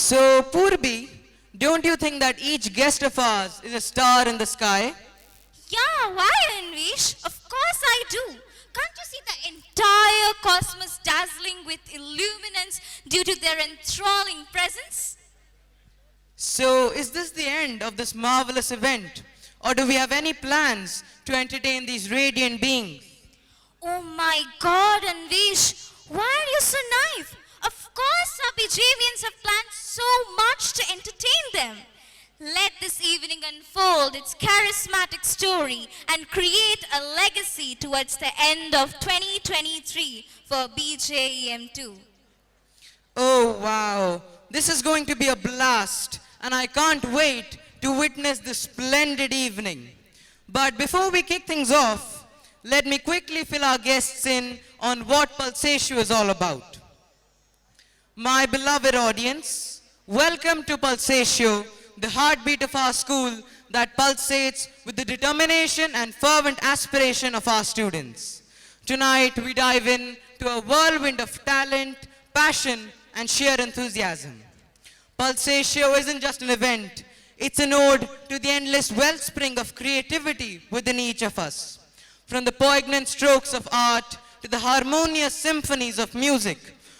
So, Purbi, don't you think that each guest of ours is a star in the sky? Yeah, why, Anvish? Of course I do. Can't you see the entire cosmos dazzling with illuminance due to their enthralling presence? So, is this the end of this marvelous event? Or do we have any plans to entertain these radiant beings? Oh my god, Anvish, why are you so naive? Of course our BJVians have planned so much to entertain them. Let this evening unfold its charismatic story and create a legacy towards the end of 2023 for BJEM2. Oh wow, this is going to be a blast and I can't wait to witness this splendid evening. But before we kick things off, let me quickly fill our guests in on what Pulsatio is all about. My beloved audience, welcome to Pulsatio, the heartbeat of our school that pulsates with the determination and fervent aspiration of our students. Tonight we dive in to a whirlwind of talent, passion, and sheer enthusiasm. Pulsatio isn't just an event, it's an ode to the endless wellspring of creativity within each of us. From the poignant strokes of art to the harmonious symphonies of music,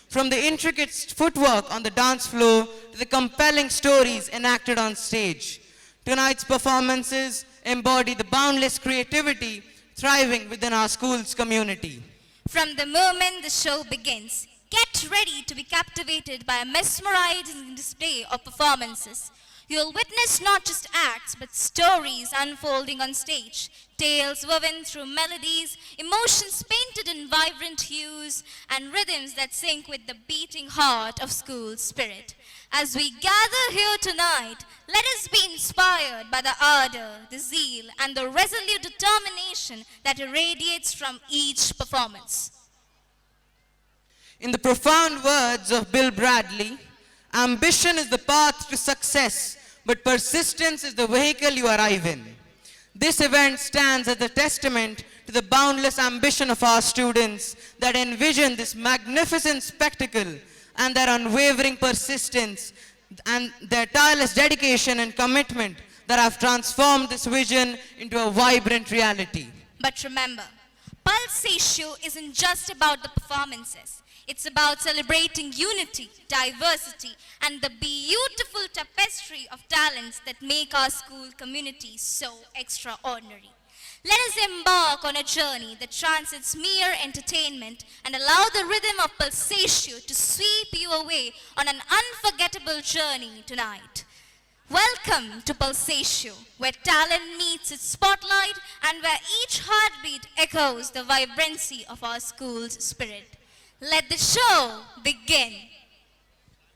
from the intricate footwork on the dance floor to the compelling stories enacted on stage. Tonight's performances embody the boundless creativity thriving within our school's community. From the moment the show begins, get ready to be captivated by a mesmerizing display of performances. You'll witness not just acts, but stories unfolding on stage, tales woven through melodies, emotions painted in vibrant hues, and rhythms that sync with the beating heart of school spirit. As we gather here tonight, let us be inspired by the ardor, the zeal, and the resolute determination that irradiates from each performance. In the profound words of Bill Bradley, ambition is the path to success, but persistence is the vehicle you arrive in. This event stands as a testament to the boundless ambition of our students that envision this magnificent spectacle and their unwavering persistence and their tireless dedication and commitment that have transformed this vision into a vibrant reality. But remember, Pulsatio isn't just about the performances. It's about celebrating unity, diversity, and the beautiful tapestry of talents that make our school community so extraordinary. Let us embark on a journey that transcends mere entertainment and allow the rhythm of Pulsatio to sweep you away on an unforgettable journey tonight. Welcome to Pulsatio, where talent meets its spotlight and where each heartbeat echoes the vibrancy of our school's spirit. Let the show begin.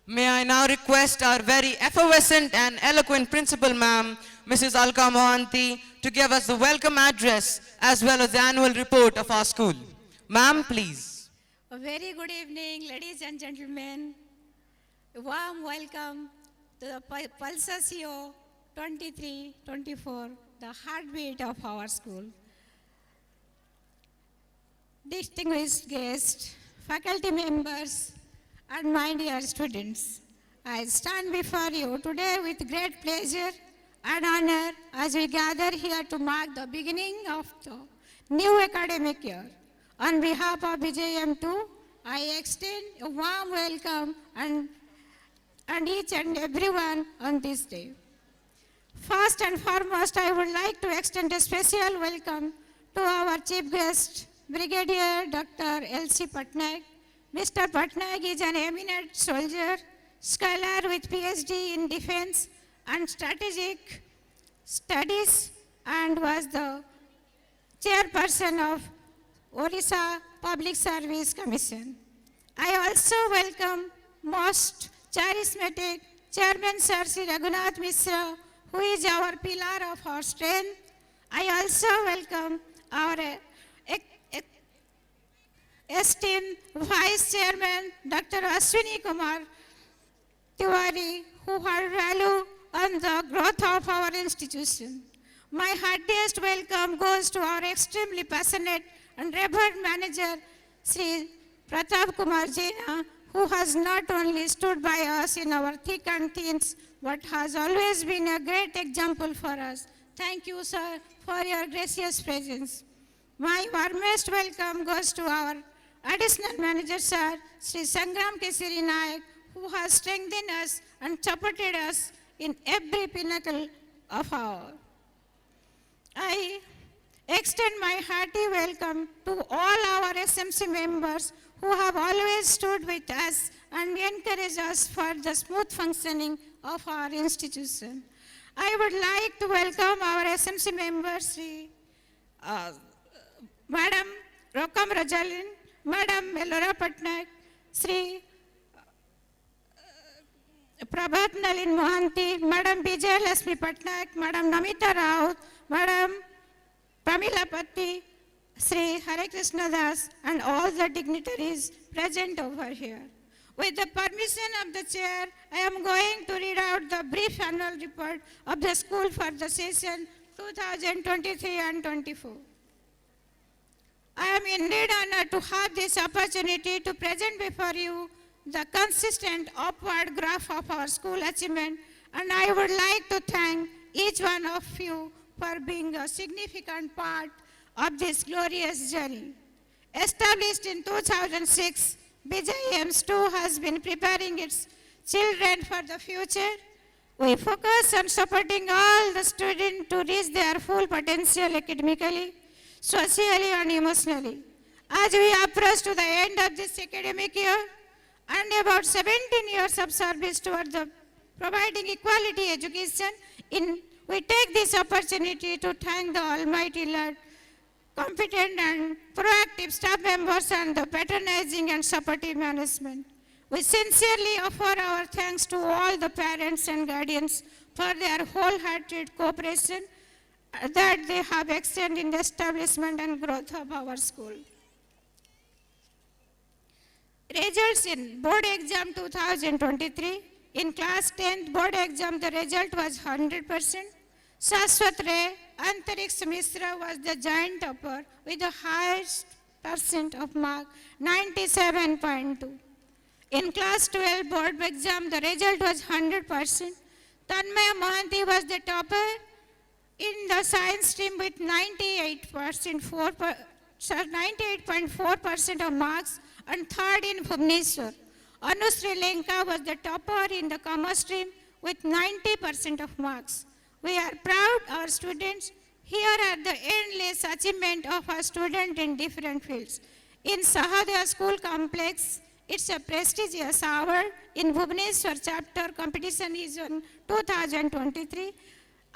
May I now request our very effervescent and eloquent principal ma'am, Mrs. Alka Mohanty, to give us the welcome address as well as the annual report of our school. Ma'am, please. A very good evening, ladies and gentlemen. A warm welcome to the Pulsatio 23-24, the heartbeat of our school. Distinguished guests, faculty members, and my dear students, I stand before you today with great pleasure and honor as we gather here to mark the beginning of the new academic year. On behalf of BJM2, I extend a warm welcome and each and everyone on this day. First and foremost, I would like to extend a special welcome to our chief guest, Brigadier Dr. L.C. Patnaik. Mr. Patnaik is an eminent soldier, scholar with PhD in defense and strategic studies and was the chairperson of Orissa Public Service Commission. I also welcome most charismatic Chairman Sir Sri Raghunath Mishra, who is our pillar of our strength. I also welcome our esteemed Vice Chairman Dr. Ashwini Kumar Tiwari, who had value on the growth of our institution. My heartiest welcome goes to our extremely passionate and revered manager, Sri Pratap Kumar Jaina, who has not only stood by us in our thick and thins, but has always been a great example for us. Thank you, sir, for your gracious presence. My warmest welcome goes to our additional manager, sir, Sri Sangram Kesari Nayak, who has strengthened us and supported us in every pinnacle of our. I extend my hearty welcome to all our SMC members who have always stood with us and encouraged us for the smooth functioning of our institution. I would like to welcome our SMC members, Sri Madam Rokam Rajalin, Madam Melora Patnaik, Sri Prabhat Nalin Mohanty, Madam Vijay Lasmi Patnaik, Madam Namita Raut, Madam Pramila Patti, Sri Hare Krishna Das, and all the dignitaries present over here. With the permission of the chair, I am going to read out the brief annual report of the school for the session 2023 and 24. I am indeed honored to have this opportunity to present before you the consistent upward graph of our school achievement, and I would like to thank each one of you for being a significant part of this glorious journey. Established in 2006, BJMS 2 has been preparing its children for the future. We focus on supporting all the students to reach their full potential academically, socially, and emotionally. As we approach to the end of this academic year and about 17 years of service toward the providing equality education, we take this opportunity to thank the Almighty Lord, competent and proactive staff members, and the patronizing and supportive management. We sincerely offer our thanks to all the parents and guardians for their wholehearted cooperation that they have extended in the establishment and growth of our school. Results in board exam 2023. In class 10th board exam, the result was 100%. Shashwat Ray Antariksh Mishra was the giant topper with the highest percent of mark, 97.2. In class 12 board exam, the result was 100%. Tanmay Mohanty was the topper in the science stream with 98.4% of marks, and third in Bhubaneswar. Anusri Lenka was the topper in the commerce stream with 90% of marks. We are proud our students. Here are the endless achievement of our students in different fields. In Sahadev School Complex, it's a prestigious award. In Bhubaneswar chapter competition is on 2023.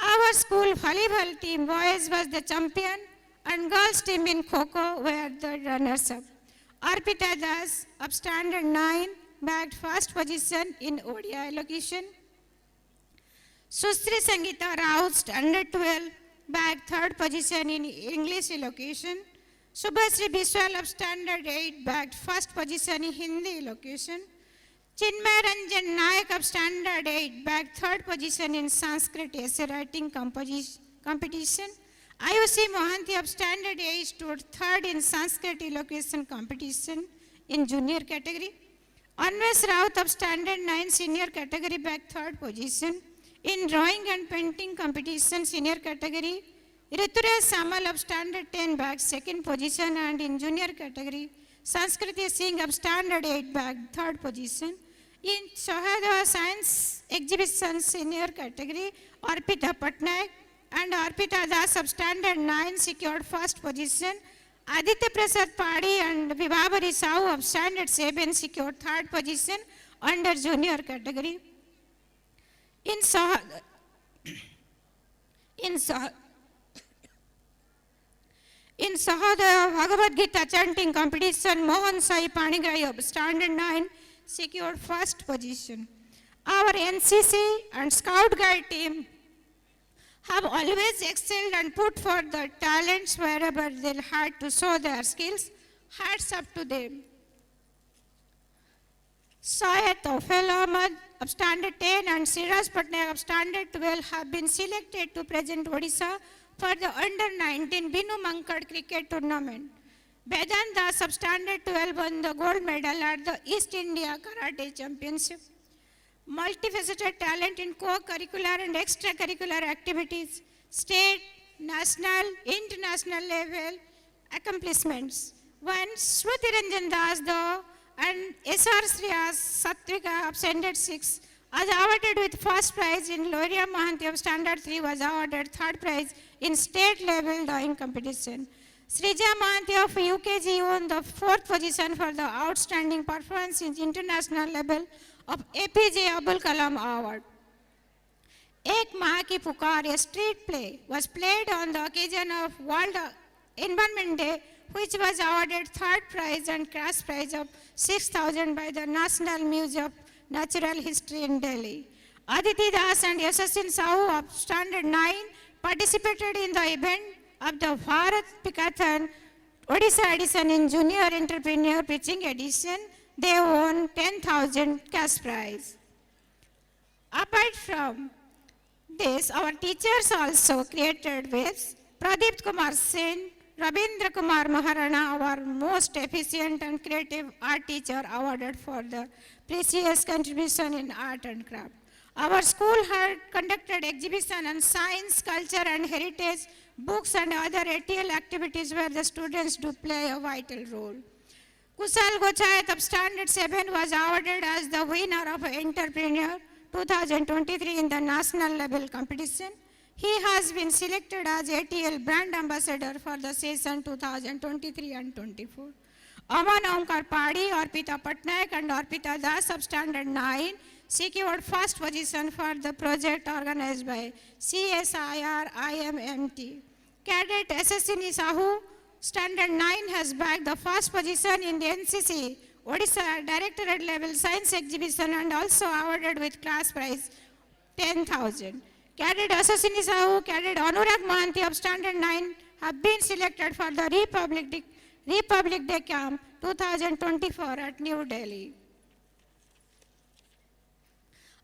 Our school volleyball team boys was the champion and girls team in Kho-Kho were the runners-up. Arpita Das of standard 9 bagged first position in ODI allocation. Sustri Sangeeta Rao, standard 12, bagged third position in English allocation. Subhasri Biswal of standard 8 bagged first position in Hindi allocation. Chinmay Ranjan Nayak of standard 8 bagged third position in Sanskrit essay writing competition. Ayushi Mohanty of standard 8 stood third in Sanskrit elocution competition in junior category. Anvesh Raut of standard 9 senior category bagged third position. In drawing and painting competition senior category, Riturej Samal of standard 10 bagged second position, and in junior category, Sanskriti Singh of standard 8 bagged third position. In Sohadeva Science Exhibition senior category, Arpita Patnaik and Arpita Das of standard 9 secured first position. Aditya Prasad Padi and Vibhavari Sahu of standard 7 secured third position under junior category. In Sahadeva Bhagavad Gita chanting competition, Mohan Sai Panigai of standard 9 secured first position. Our NCC and Scout Guide team have always excelled and put forth their talents wherever they had to show their skills. Hats up to them. Syed Tawfel Ahmad of standard 10 and Siraj Patnaik of standard 12 have been selected to present Odisha for the under-19 Binu Mankad cricket tournament. Vedanta Substandard 12 won the gold medal at the East India Karate Championship. Multifaceted talent in co-curricular and extracurricular activities, state, national, international level accomplishments. One Shruti Ranjan Das and S.R. Sriyas Satvika of Standard 6 was awarded with first prize in Loria Mohanty of Standard 3 was awarded third prize in state level drawing competition. Srija Mohanty of UKG won the fourth position for the outstanding performance in international level of APJ Abul Kalam Award. Ek Maa Ki Pukar, a street play, was played on the occasion of World Environment Day, which was awarded third prize and cash prize of 6,000 by the National Museum of Natural History in Delhi. Aditi Das and Yashaswin Sahu of Standard 9 participated in the event of the Bharat Pikathon Odisha edition in Junior Entrepreneur Pitching Edition. They won 10,000 cash prize. Apart from this, our teachers also created waves. Pradeep Kumar Sen, Rabindra Kumar Maharana, our most efficient and creative art teacher, awarded for the precious contribution in art and craft. Our school had conducted exhibition on science, culture and heritage, books and other ATL activities where the students do play a vital role. Kusal Gochayat of Standard 7 was awarded as the winner of Entrepreneur 2023 in the national level competition. He has been selected as ATL brand ambassador for the session 2023 and 24. Aman Omkar Padi, Arpita Patnaik and Arpita Das of Standard 9 secured first position for the project organized by CSIR IMMT. Cadet Assassini Sahu, Standard 9 has bagged the first position in the NCC Odisha Directorate Level Science Exhibition and also awarded with class prize 10,000. Cadet Assassini Sahu, Cadet Anurag Mohanty of Standard 9 have been selected for the Republic Day Camp 2024 at New Delhi.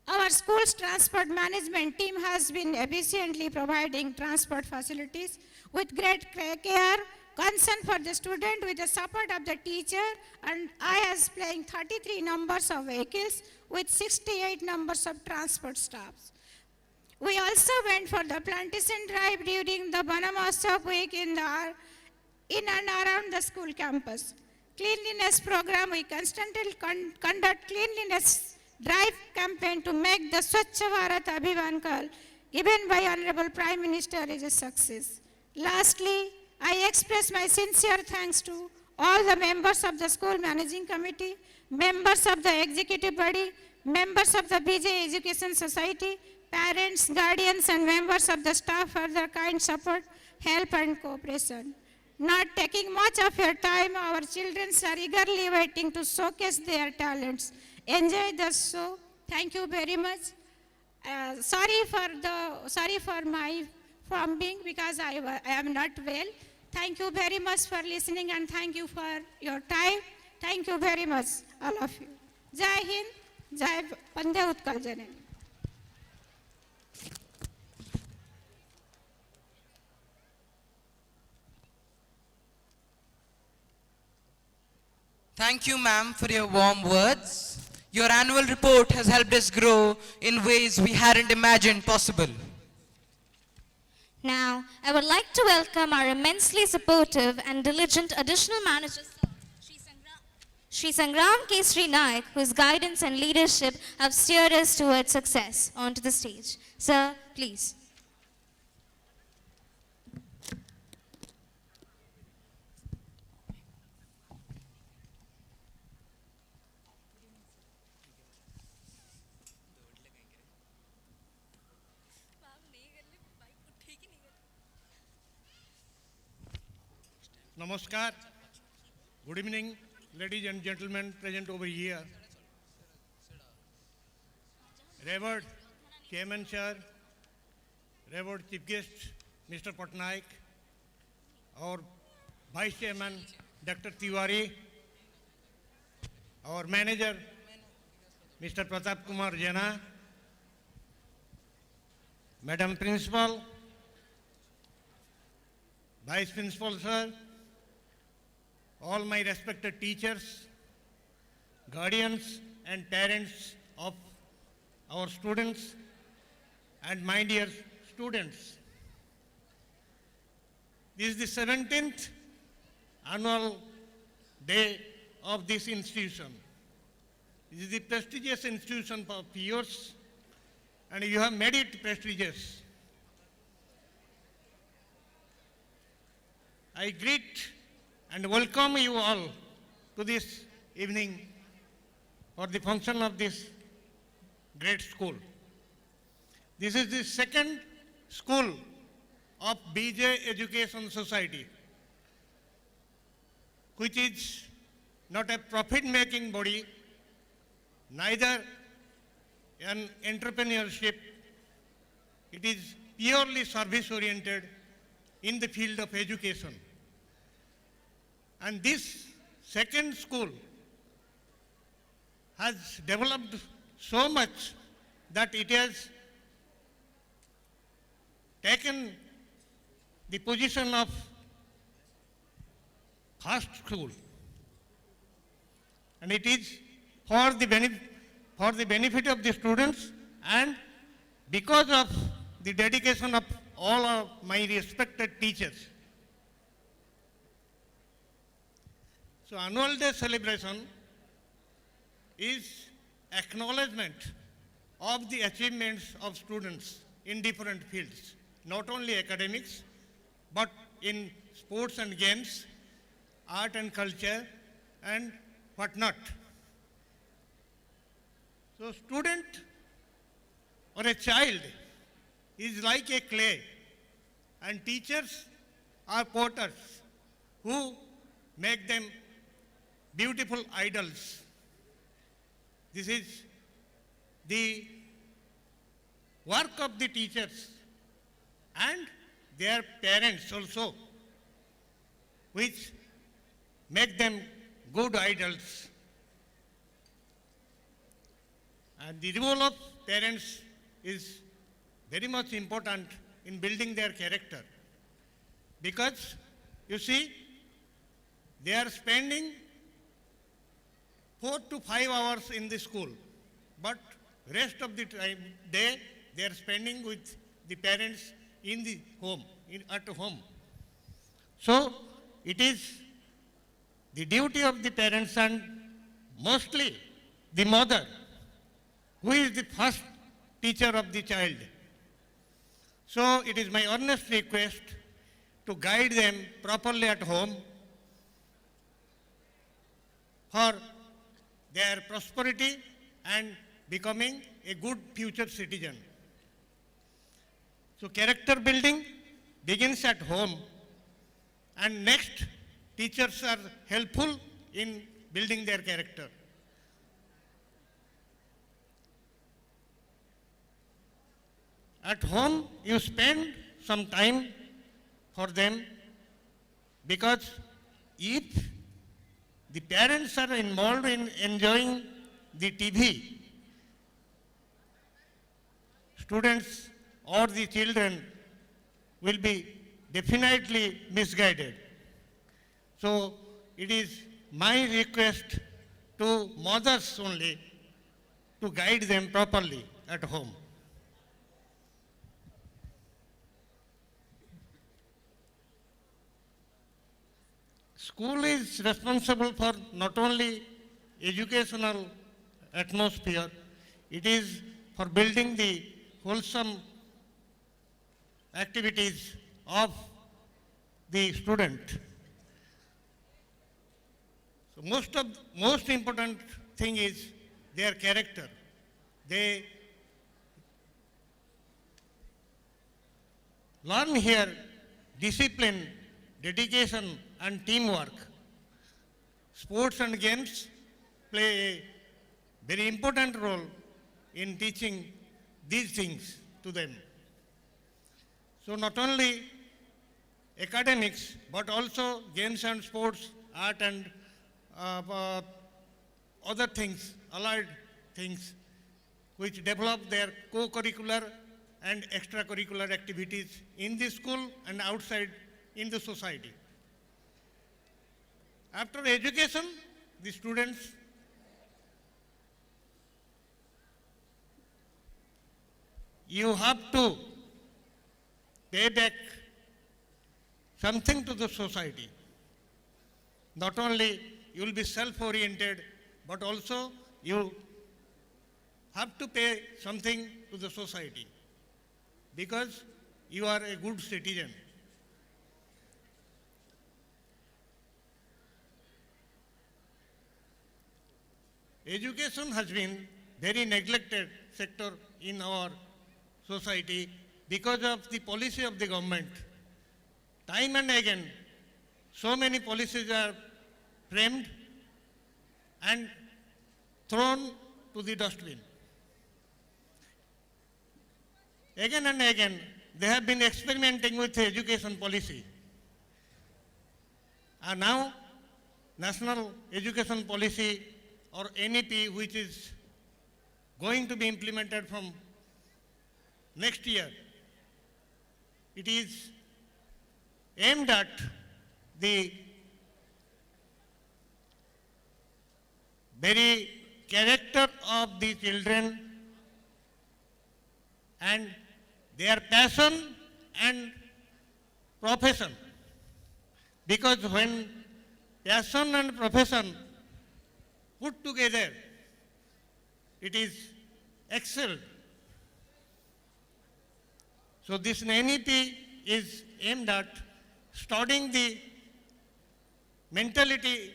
Our school's transport management team has been efficiently providing transport facilities with great care, concern for the student with the support of the teacher, and I was playing 33 numbers of vehicles with 68 numbers of transport staffs. We also went for the plantation drive during the Banamahotsav week in and around the school campus. Cleanliness program, we constantly conduct cleanliness drive campaign to make the Swachh Bharat Abhiyan call given by Honorable Prime Minister is a success. Lastly, I express my sincere thanks to all the members of the school managing committee, members of the executive body, members of the BJ Education Society, parents, guardians and members of the staff for their kind support, help and cooperation. Not taking much of your time, our children are eagerly waiting to showcase their talents. Enjoy the show. Thank you very much. Sorry for my fumbling because I am not well. Thank you very much for listening and thank you for your time. Thank you very much, all of you. Jai Hind, Jai Vande Utkal Janani. Thank you, ma'am, for your warm words. Your annual report has helped us grow in ways we hadn't imagined possible. Now, I would like to welcome our immensely supportive and diligent additional manager, Sri Sangram K. Sri Naik, whose guidance and leadership have steered us towards success, onto the stage. Sir, please. Namaskar. Good evening, ladies and gentlemen present over here. Revered Chairman Sir, Revered Chief Guest Mr. Patnaik, our Vice Chairman Dr. Tiwari, our Manager Mr. Pratap Kumar Jana, Madam Principal, Vice Principal Sir, all my respected teachers, guardians and parents of our students, and my dear students. This is the 17th annual day of this institution. This is the prestigious institution of yours, and you have made it prestigious. I greet and welcome you all to this evening for the function of this great school. This is the second school of BJ Education Society, which is not a profit-making body, neither an entrepreneurship. It is purely service-oriented in the field of education. And this second school has developed so much that it has taken the position of first school. And it is for the benefit of the students, and because of the dedication of all of my respected teachers. So annual day celebration is acknowledgement of the achievements of students in different fields, not only academics, but in sports and games, art and culture, and whatnot. So student or a child is like a clay, and teachers are potters who make them beautiful idols. This is the work of the teachers and their parents also, which make them good idols. And the role of parents is very much important in building their character, because you see, they are spending 4 to 5 hours in the school, but rest of the time day they are spending with the parents in the home, at home. So it is the duty of the parents, and mostly the mother, who is the first teacher of the child. So it is my earnest request to guide them properly at home for their prosperity and becoming a good future citizen. So character building begins at home, and next teachers are helpful in building their character. At home, you spend some time for them, because if the parents are involved in enjoying the TV, students or the children will be definitely misguided. So it is my request to mothers only to guide them properly at home. School is responsible for not only educational atmosphere, it is for building the wholesome activities of the student. So most important thing is their character. They learn here discipline, dedication, and teamwork. Sports and games play a very important role in teaching these things to them. So not only academics, but also games and sports, art and other things, allied things, which develop their co-curricular and extracurricular activities in the school and outside in the society. After education, the students you have to pay back something to the society. Not only you will be self-oriented, but also you have to pay something to the society because you are a good citizen. Education has been very neglected sector in our society because of the policy of the government. Time and again, so many policies are framed and thrown to the dustbin. Again and again, they have been experimenting with education policy. And now, National Education Policy or NEP, which is going to be implemented from next year, it is aimed at the very character of the children and their passion and profession. Because when passion and profession put together, it is excelled. So this NEP is aimed at studying the mentality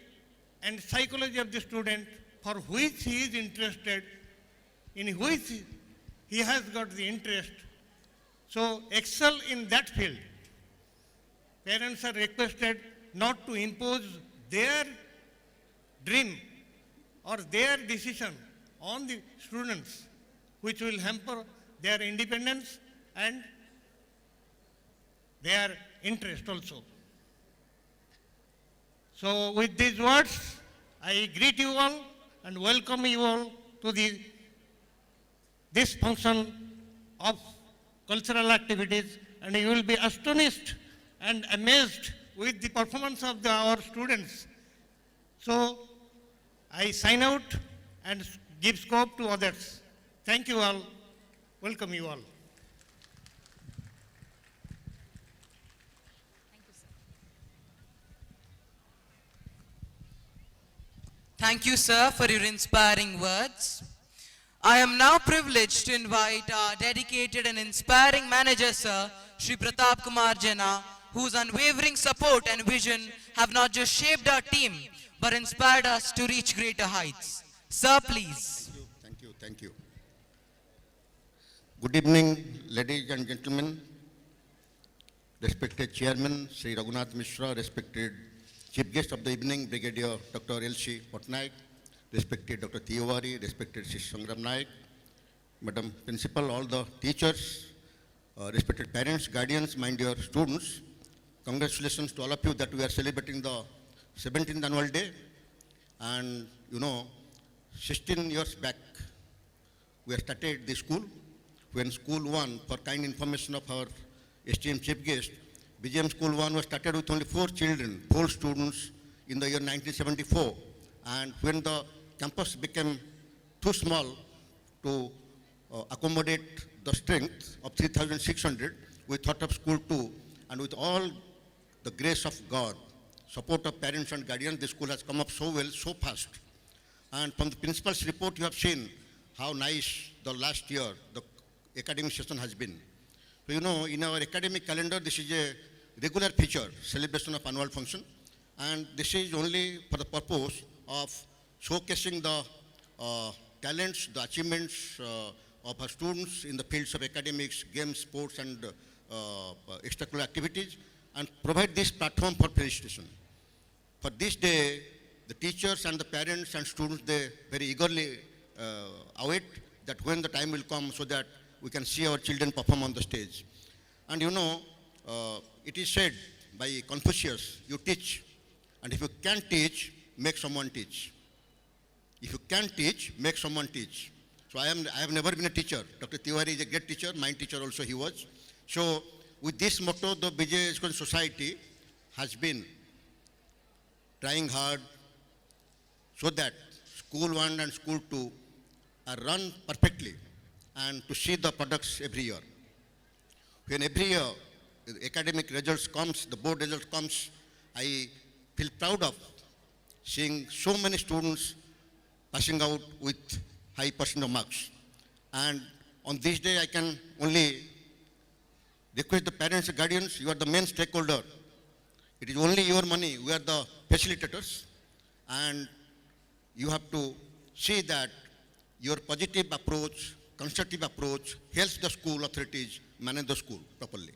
and psychology of the student for which he is interested, in which he has got the interest. So excel in that field. Parents are requested not to impose their dream or their decision on the students, which will hamper their independence and their interest also. So with these words, I greet you all and welcome you all to this function of cultural activities, and you will be astonished and amazed with the performance of our students. So I sign out and give scope to others. Thank you all. Welcome you all. Thank you, sir, for your inspiring words. I am now privileged to invite our dedicated and inspiring manager, sir, Shri Pratap Kumar Jena, whose unwavering support and vision have not just shaped our team, but inspired us to reach greater heights. Sir, please. Thank you, thank you. Good evening, ladies and gentlemen, respected Chairman Sri Raghunath Mishra, respected Chief Guest of the evening, Brigadier Dr. L.C. Patnaik, respected Dr. Tiwari, respected Sri Sangram Naik, Madam Principal, all the teachers, respected parents, guardians, my dear students, congratulations to all of you that we are celebrating the 17th annual day. And 16 years back, we started the school. When School 1, for kind information of our esteemed Chief Guest, BGM School 1 was started with only 4 children, 4 students in the year 1974. And when the campus became too small to accommodate the strength of 3,600, we thought of School 2. And with all the grace of God, support of parents and guardians, the school has come up so well, so fast. And from the principal's report, you have seen how nice the last year, the academic session has been. So, in our academic calendar, this is a regular feature, celebration of annual function. And this is only for the purpose of showcasing the talents, the achievements of our students in the fields of academics, games, sports, and extracurricular activities, and provide this platform for felicitation. For this day, the teachers and the parents and students, they very eagerly await that when the time will come so that we can see our children perform on the stage. And it is said by Confucius, you teach, and if you can't teach, make someone teach. If you can't teach, make someone teach. So I have never been a teacher. Dr. Tiwari is a great teacher, my teacher also he was. So with this motto, the BJ Education Society has been trying hard so that School 1 and School 2 are run perfectly and to see the products every year. When every year the academic results comes, the board results comes, I feel proud of seeing so many students passing out with high percentage marks. And on this day, I can only request the parents and guardians, you are the main stakeholder. It is only your money, we are the facilitators. And you have to see that your positive approach, constructive approach helps the school authorities manage the school properly.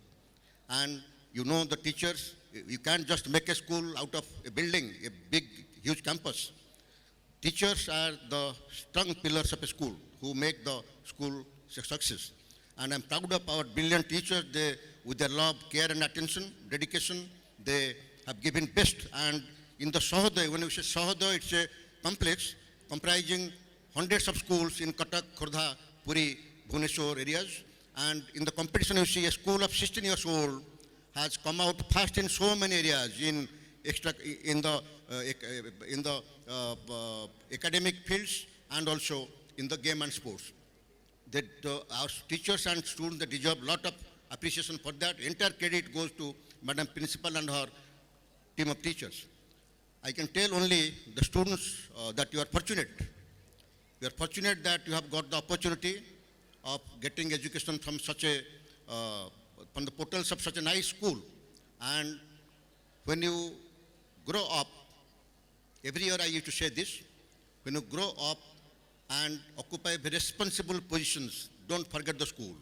And you know the teachers, you can't just make a school out of a building, a big, huge campus. Teachers are the strong pillars of a school who make the school success. And I'm proud of our brilliant teachers. They, with their love, care and attention, dedication, they have given best. And in the Sahoday, when we say Sahoday, it's a complex comprising hundreds of schools in Cuttack, Khordha, Puri, Bhubaneswar areas. And in the competition, you see a school of 16 years old has come out first in so many areas, in the academic fields and also in the game and sports. That our teachers and students, they deserve a lot of appreciation for that. Entire credit goes to Madam Principal and her team of teachers. I can tell only the students that you are fortunate. You are fortunate that you have got the opportunity of getting education from such a, from the portals of such a nice school. And when you grow up, every year I used to say this, when you grow up and occupy very responsible positions, don't forget the school.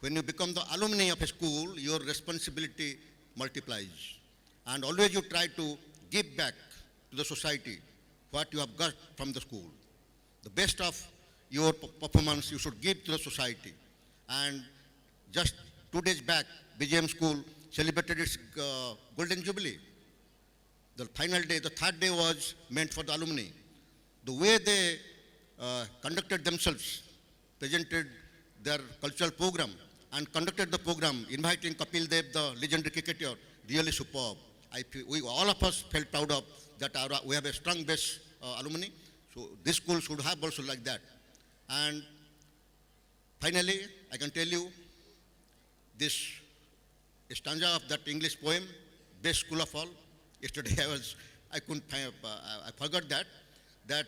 When you become the alumni of a school, your responsibility multiplies. And always you try to give back to the society what you have got from the school. The best of your performance you should give to the society. And just 2 days back, BGM school celebrated its Golden Jubilee. The final day, the third day was meant for the alumni. The way they conducted themselves, presented their cultural program and conducted the program, inviting Kapil Dev, the legendary cricketer, really superb. All of us felt proud of that we have a strong base alumni. So this school should have also like that. And finally, I can tell you this stanza of that English poem, Best School of All. Yesterday I forgot that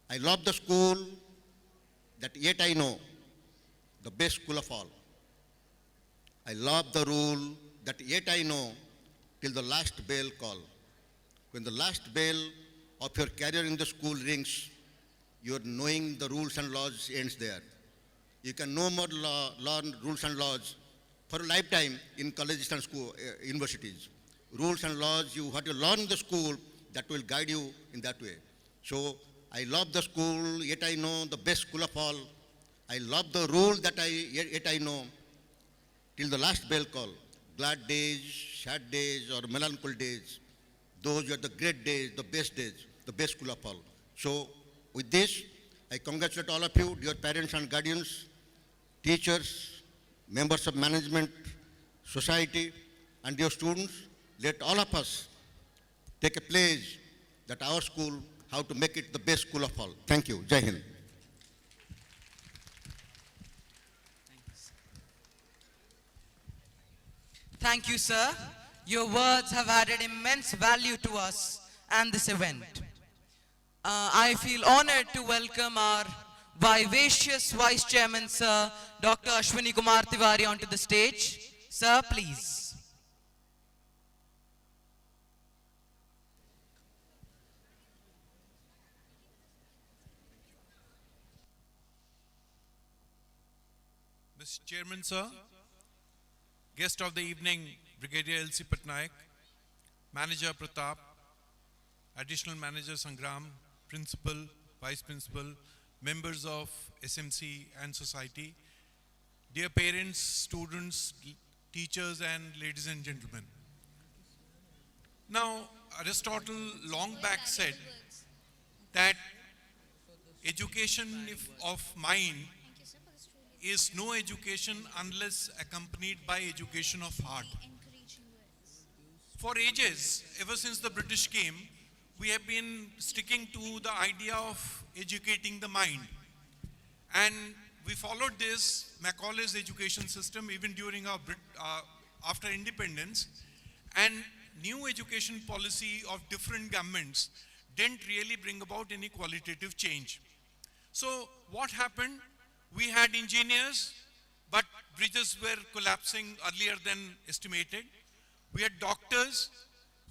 I love the school, that yet I know the best school of all. I love the rule, that yet I know till the last bell call. When the last bell of your career in the school rings, your knowing the rules and laws ends there. You can no more learn rules and laws for a lifetime in colleges and school, universities. Rules and laws, what you learn in the school, that will guide you in that way. So I love the school, yet I know the best school of all. I love the rule that yet I know till the last bell call. Glad days, sad days, or melancholy days, those are the great days, the best school of all. So with this, I congratulate all of you, dear parents and guardians, teachers, members of management, society, and dear students. Let all of us take a pledge that our school, how to make it the best school of all. Thank you. Jai Hind. Thank you, sir. Your words have added immense value to us and this event. I feel honored to welcome our vivacious Vice Chairman, Sir Dr. Ashwini Kumar Tiwari, onto the stage. Sir, please. Mr. Chairman, sir, guest of the evening, Brigadier L.C. Patnaik, Manager Pratap, Additional Manager Sangram, Principal, Vice Principal, members of SMC and society, dear parents, students, teachers, and ladies and gentlemen. Now, Aristotle long back said that education of mind is no education unless accompanied by education of heart. For ages, ever since the British came, we have been sticking to the idea of educating the mind. And we followed this Macaulay's education system even during our after independence. And new education policy of different governments didn't really bring about any qualitative change. So what happened? We had engineers, but bridges were collapsing earlier than estimated. We had doctors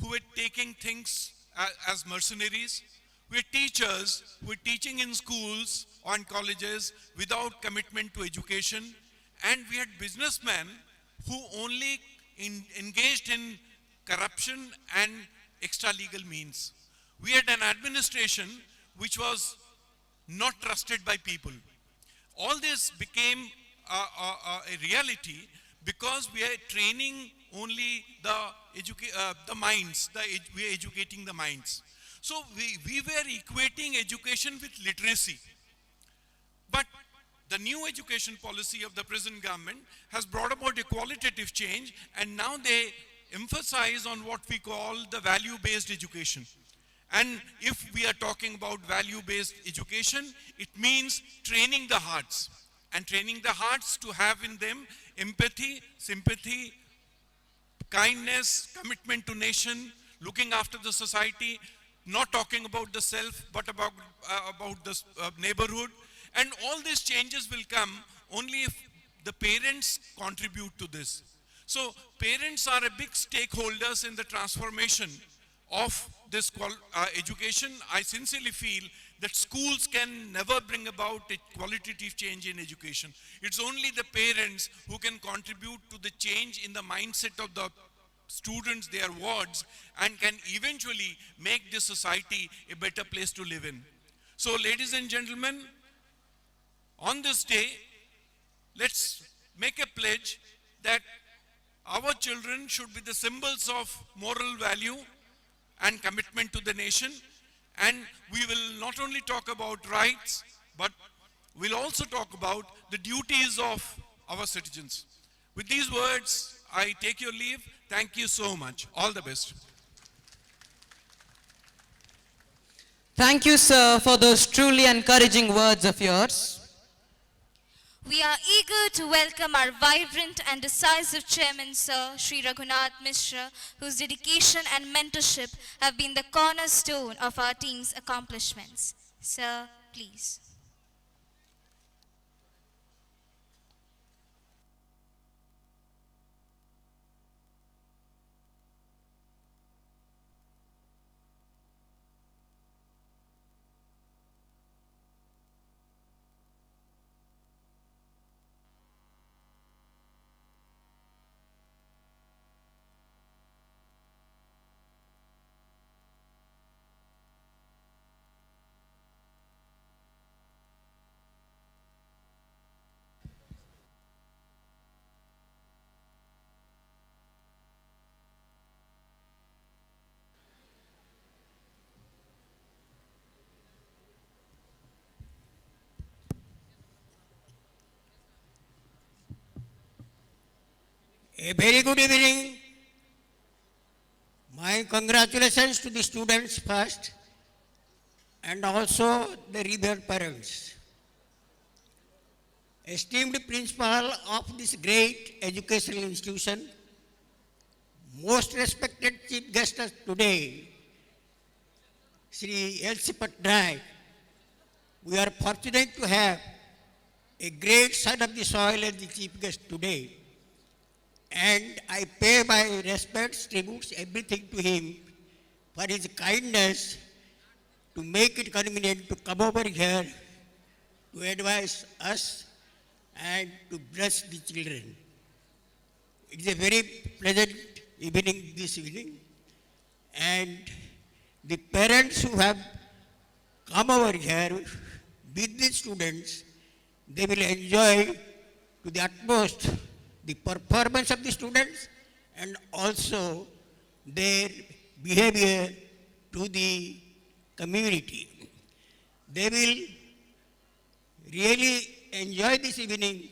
who were taking things as mercenaries. We had teachers who were teaching in schools or in colleges without commitment to education. And we had businessmen who only engaged in corruption and extra legal means. We had an administration which was not trusted by people. All this became a reality because we are training only the minds, we are educating the minds. So we were equating education with literacy. But the new education policy of the present government has brought about a qualitative change, and now they emphasize on what we call the value-based education. And if we are talking about value-based education, it means training the hearts. And training the hearts to have in them empathy, sympathy, kindness, commitment to nation, looking after the society, not talking about the self, but about the neighborhood. And all these changes will come only if the parents contribute to this. So parents are a big stakeholders in the transformation of this education. I sincerely feel that schools can never bring about a qualitative change in education. It's only the parents who can contribute to the change in the mindset of the students, their wards, and can eventually make this society a better place to live in. So ladies and gentlemen, on this day, let's make a pledge that our children should be the symbols of moral value and commitment to the nation. And we will not only talk about rights, but we'll also talk about the duties of our citizens. With these words, I take your leave. Thank you so much. All the best. Thank you, sir, for those truly encouraging words of yours. We are eager to welcome our vibrant and decisive chairman, Sir Sri Raghunath Mishra, whose dedication and mentorship have been the cornerstone of our team's accomplishments. Sir, please. A very good evening. My congratulations to the students first and also the revered parents. Esteemed principal of this great educational institution, most respected chief guest of today, Sri L.C. Patnaik, we are fortunate to have a great son of the soil as the chief guest today. And I pay my respects, tributes, everything to him for his kindness to make it convenient to come over here to advise us and to bless the children. It's a very pleasant evening this evening, and the parents who have come over here with the students, they will enjoy to the utmost the performance of the students and also their behavior to the community. They will really enjoy this evening,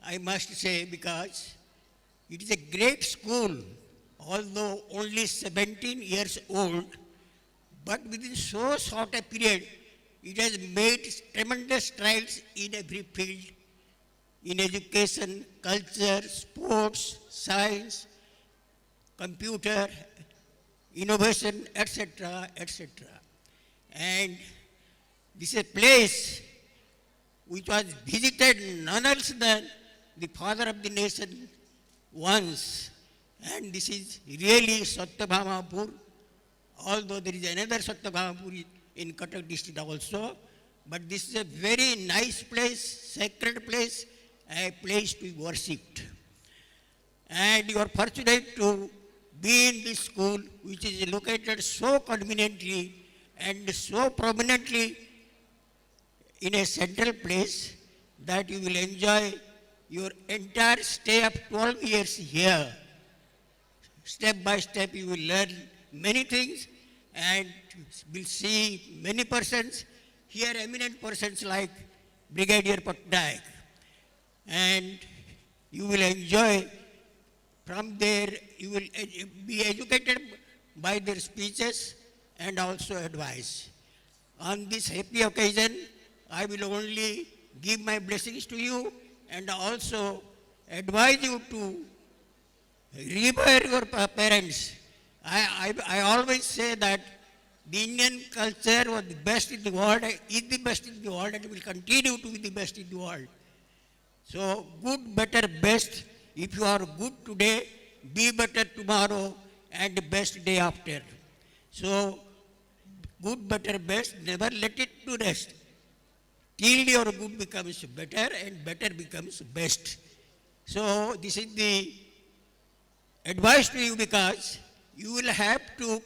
I must say, because it is a great school although only 17 years old, but within so short a period, it has made tremendous strides in every field, in education, culture, sports, science, computer, innovation, etc., etc. And this is a place which was visited none else than the father of the nation once. And this is really Satyabhamapur, although there is another Satyabhamapur in Cuttack district also. But this is a very nice place, sacred place, a place to be worshipped. And you are fortunate to be in this school which is located so conveniently and so prominently in a central place that you will enjoy your entire stay of 12 years here. Step by step you will learn many things and will see many persons, here eminent persons like Brigadier Patnaik. And you will enjoy from there, you will be educated by their speeches and also advice. On this happy occasion, I will only give my blessings to you and also advise you to revere your parents. I always say that the Indian culture was the best in the world, is the best in the world, and will continue to be the best in the world. So, good, better, best. If you are good today, be better tomorrow, and best day after. So, good, better, best, never let it to rest. Till your good becomes better and better becomes best. So, this is the advice to you because you will have to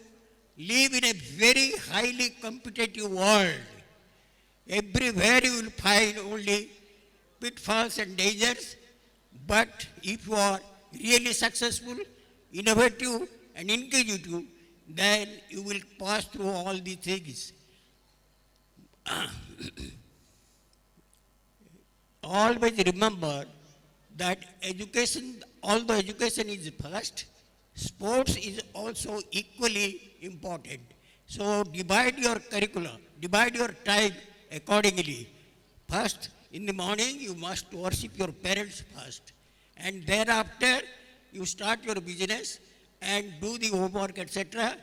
live in a very highly competitive world. Everywhere you will find only pitfalls and dangers, but if you are really successful, innovative and inquisitive, then you will pass through all these things. Always remember that education, although education is first, sports is also equally important. So divide your curriculum, divide your time accordingly. First, in the morning, you must worship your parents first. And thereafter, you start your business and do the homework, etc.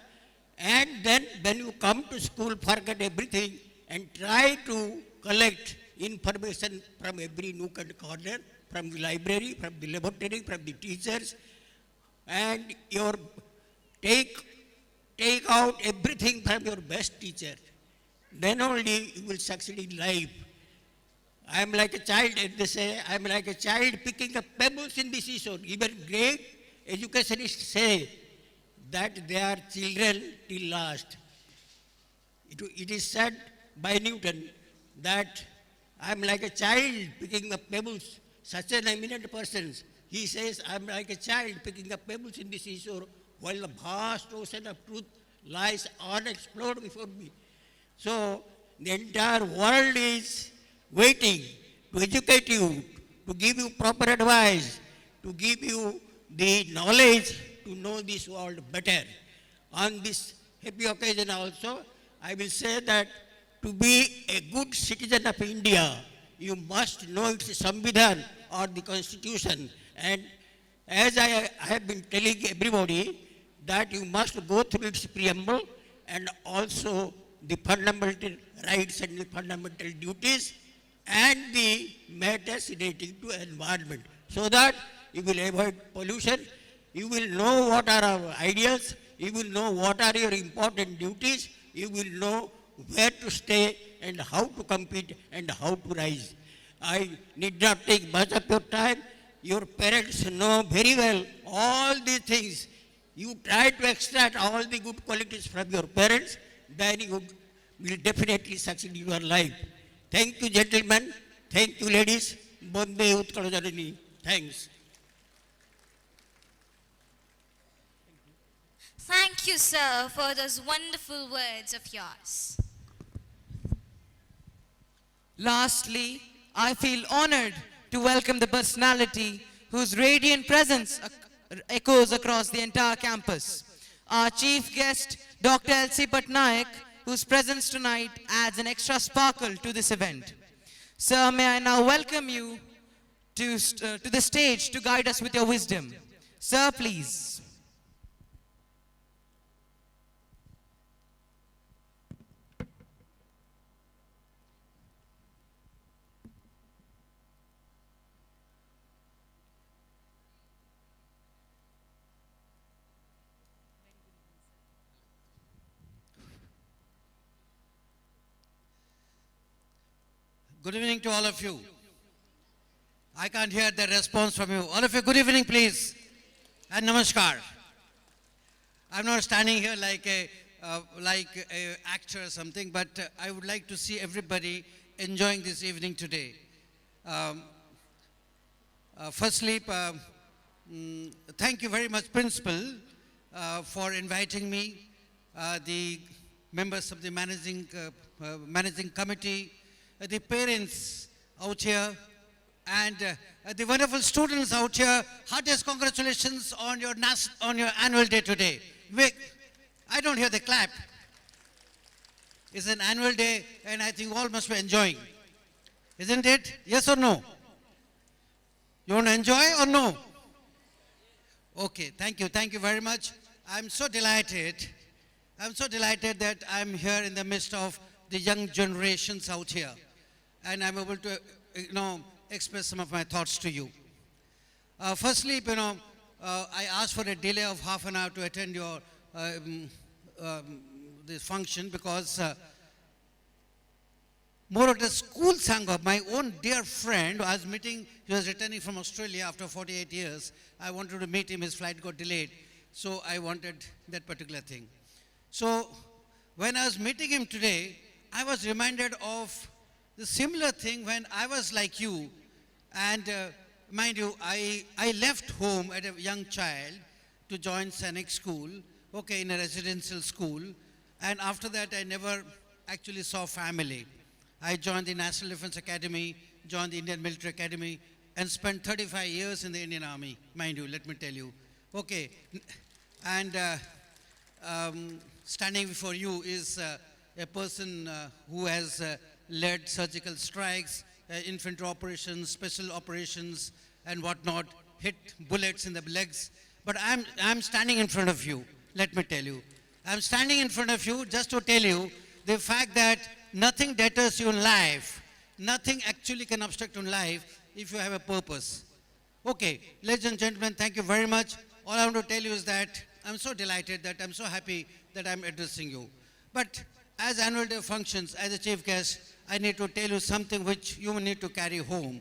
And then when you come to school, forget everything and try to collect information from every nook and corner, from the library, from the laboratory, from the teachers, and take out everything from your best teacher. Then only you will succeed in life. I am like a child, as they say, I am like a child picking up pebbles in the seashore. Even great educationists say that they are children till last. It is said by Newton that I am like a child picking up pebbles. Such an eminent person, he says, I am like a child picking up pebbles in the seashore while the vast ocean of truth lies unexplored before me. So the entire world is waiting to educate you, to give you proper advice, to give you the knowledge to know this world better. On this happy occasion also, I will say that to be a good citizen of India, you must know its Samvidhan or the Constitution. And as I have been telling everybody, that you must go through its preamble and also the fundamental rights and the fundamental duties and the matters relating to environment, so that you will avoid pollution, you will know what are our ideals, you will know what are your important duties, you will know where to stay and how to compete and how to rise. I need not take much of your time. Your parents know very well all these things. You try to extract all the good qualities from your parents, then you will definitely succeed in your life. Thank you, gentlemen. Thank you, ladies. Bonde Utkal Janani. Thanks. Thank you, sir, for those wonderful words of yours. Lastly, I feel honored to welcome the personality whose radiant presence echoes across the entire campus. Our chief guest, Dr. L.C. Patnaik, whose presence tonight adds an extra sparkle to this event. Sir, may I now welcome you to the stage to guide us with your wisdom. Sir, please. Good evening to all of you. I can't hear the response from you. All of you, good evening, please. And namaskar. I'm not standing here like a actor or something, but I would like to see everybody enjoying this evening today. Firstly, thank you very much, Principal, for inviting me, the members of the managing committee, the parents out here, and the wonderful students out here. Heartiest congratulations on your annual day today. I don't hear the clap. It's an annual day, and I think all must be enjoying. Isn't it? Yes or no? You want to enjoy or no? Okay, thank you. Thank you very much. I'm so delighted. I'm so delighted that I'm here in the midst of the young generations out here. And I'm able to, express some of my thoughts to you. Firstly, I asked for a delay of half an hour to attend your this function because Moroda School Sangha, my own dear friend, who I was meeting, he was returning from Australia after 48 years. I wanted to meet him, his flight got delayed. So I wanted that particular thing. So when I was meeting him today, I was reminded of the similar thing when I was like you, and mind you, I left home at a young child to join Sainik School, in a residential school, and after that I never actually saw family. I joined the National Defense Academy, joined the Indian Military Academy, and spent 35 years in the Indian Army, mind you, let me tell you. And standing before you is a person who has led surgical strikes, infantry operations, special operations, and whatnot, hit bullets in the legs. But I'm standing in front of you, let me tell you. I'm standing in front of you just to tell you the fact that nothing deters you in life, nothing actually can obstruct you in life if you have a purpose. Okay, ladies and gentlemen, thank you very much. All I want to tell you is that I'm so delighted, that I'm so happy that I'm addressing you. But as annual day functions, as a chief guest, I need to tell you something which you need to carry home.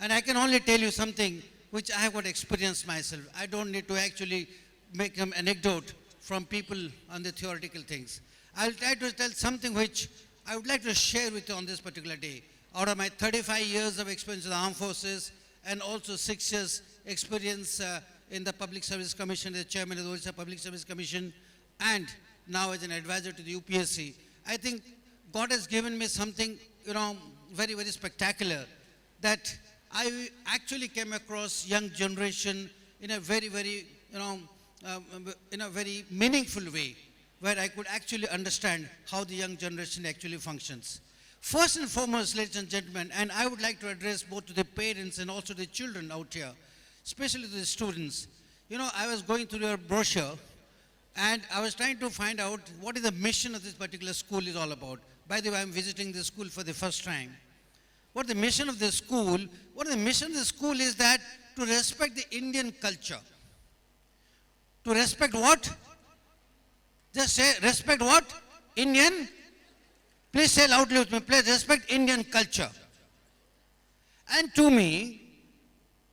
And I can only tell you something which I have got experienced myself. I don't need to actually make an anecdote from people on the theoretical things. I'll try to tell something which I would like to share with you on this particular day. Out of my 35 years of experience in the armed forces and also 6 years experience in the Public Service Commission, as chairman of the Odisha Public Service Commission, and now as an advisor to the UPSC, I think God has given me something, very, very spectacular, that I actually came across young generation in a very, very, in a very meaningful way, where I could actually understand how the young generation actually functions. First and foremost, ladies and gentlemen, and I would like to address both to the parents and also the children out here, especially to the students. I was going through your brochure, and I was trying to find out what is the mission of this particular school is all about. By the way, I'm visiting the school for the first time. What the mission of the school? What the mission of the school is that to respect the Indian culture. To respect what? Just say, respect what? Indian? Please say loudly with me. Please respect Indian culture. And to me,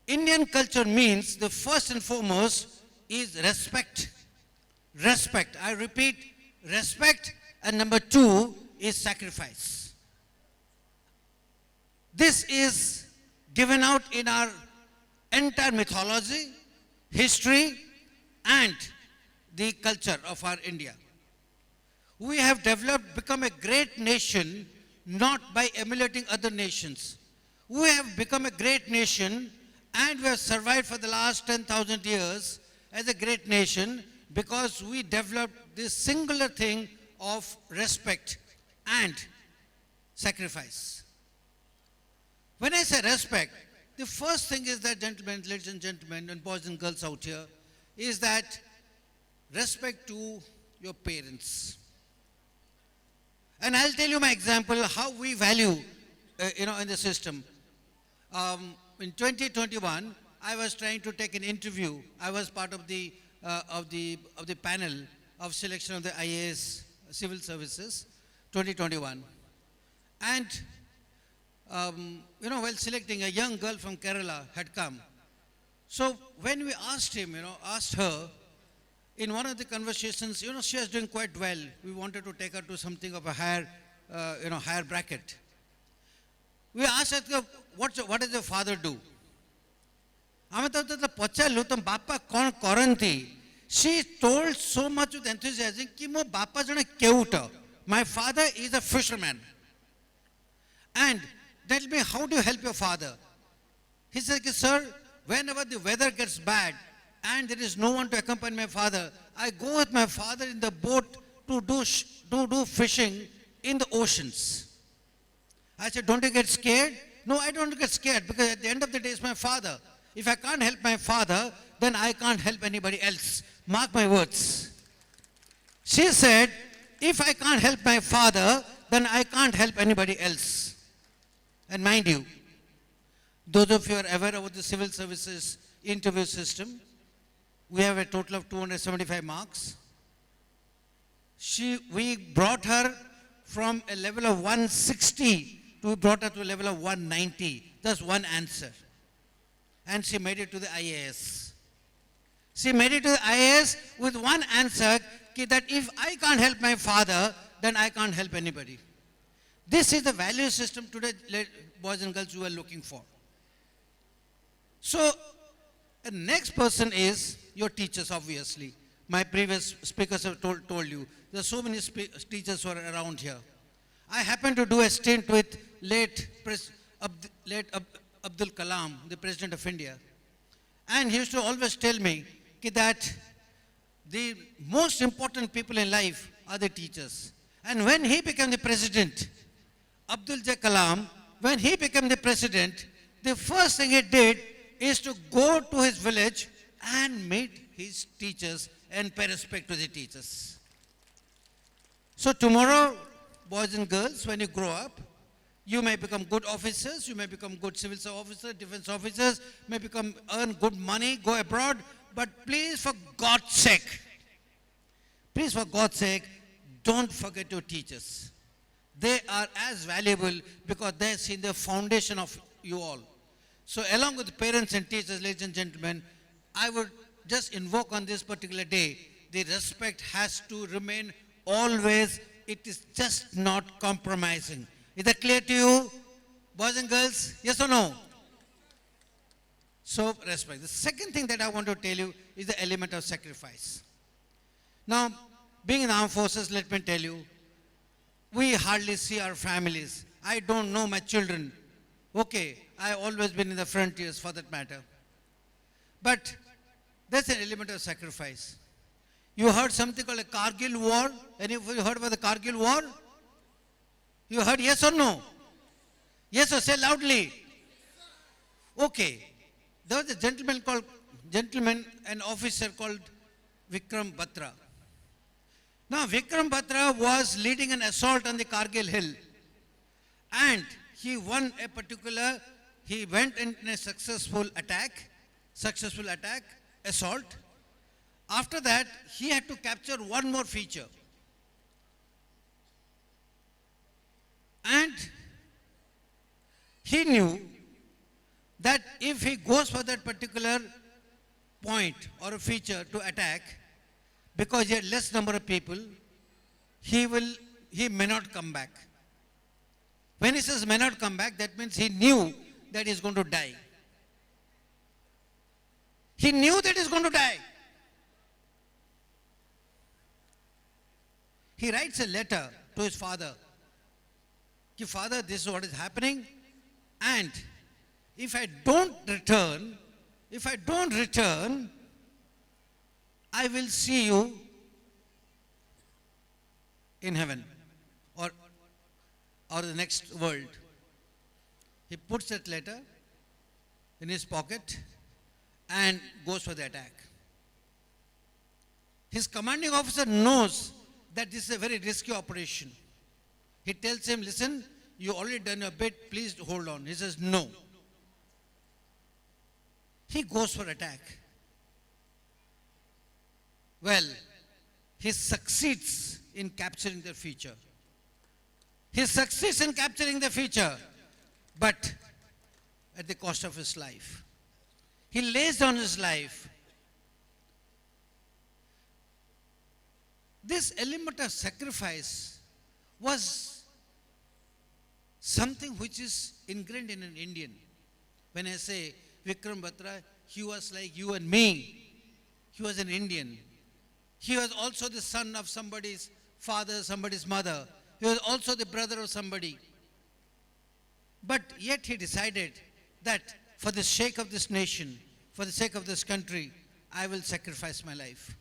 Indian culture means the first and foremost is respect. Respect. I repeat, respect. And number 2 is sacrifice. This is given out in our entire mythology, history, and the culture of our India. We have become a great nation not by emulating other nations. We have become a great nation and we have survived for the last 10,000 years as a great nation because we developed this singular thing of respect and sacrifice. When I say respect, the first thing is that, gentlemen, ladies and gentlemen, and boys and girls out here, is that respect to your parents. And I'll tell you my example how we value, in the system. In 2021, I was trying to take an interview. I was part of the panel of selection of the IAS Civil Services 2021. And while selecting, a young girl from Kerala had come. So when we asked her, in one of the conversations, she was doing quite well. We wanted to take her to something of a higher bracket. We asked her, what does your father do? She told so much with enthusiasm, my father is a fisherman. And tell me, how do you help your father? He said, sir, whenever the weather gets bad and there is no one to accompany my father, I go with my father in the boat to do fishing in the oceans. I said, don't you get scared? No, I don't get scared because at the end of the day, it's my father. If I can't help my father, then I can't help anybody else. Mark my words. She said, if I can't help my father, then I can't help anybody else. And mind you, those of you who are aware about the civil services interview system, we have a total of 275 marks. We brought her from a level of 160 we brought her to a level of 190. That's one answer. And she made it to the IAS. She made it to the IAS with one answer, that if I can't help my father, then I can't help anybody. This is the value system today, boys and girls, you are looking for. So, the next person is your teachers, obviously. My previous speakers have told you. There are so many teachers who are around here. I happened to do a stint with late Abdul Kalam, the President of India. And he used to always tell me that the most important people in life are the teachers. And when he became the president, Abdul J. Kalam, when he became the president, the first thing he did is to go to his village and meet his teachers and pay respect to the teachers. So tomorrow, boys and girls, when you grow up, you may become good officers, you may become good civil service officers, defense officers, may earn good money, go abroad, but please for God's sake, don't forget your teachers. They are as valuable because they see the foundation of you all. So along with the parents and teachers, ladies and gentlemen, I would just invoke on this particular day, the respect has to remain always. It is just not compromising. Is that clear to you, boys and girls? Yes or no? So, respect. The second thing that I want to tell you is the element of sacrifice. Now, being in the armed forces, let me tell you, we hardly see our families. I don't know my children. Okay, I've always been in the frontiers for that matter. But there's an element of sacrifice. You heard something called a Kargil war? Any of you heard about the Kargil war? You heard yes or no? Yes or say loudly. Okay. There was a gentleman, an officer called Vikram Batra. Now Vikram Batra was leading an assault on the Kargil hill. And he went in a successful attack, assault. After that, he had to capture one more feature. And he knew that if he goes for that particular point or a feature to attack, because he had less number of people, he may not come back. When he says may not come back, that means he knew that he's going to die. He knew that he's going to die. He writes a letter to his father. Father, this is what is happening. And if I don't return, I will see you in heaven or the next world. He puts that letter in his pocket and goes for the attack. His commanding officer knows that this is a very risky operation. He tells him, listen, you already done your bit, please hold on. He says, no. He goes for attack. Well, he succeeds in capturing the future. He succeeds in capturing the future, but at the cost of his life. He lays down his life. This element of sacrifice was something which is ingrained in an Indian. When I say Vikram Batra, he was like you and me. He was an Indian. He was also the son of somebody's father, somebody's mother. He was also the brother of somebody. But yet he decided that for the sake of this nation, for the sake of this country, I will sacrifice my life.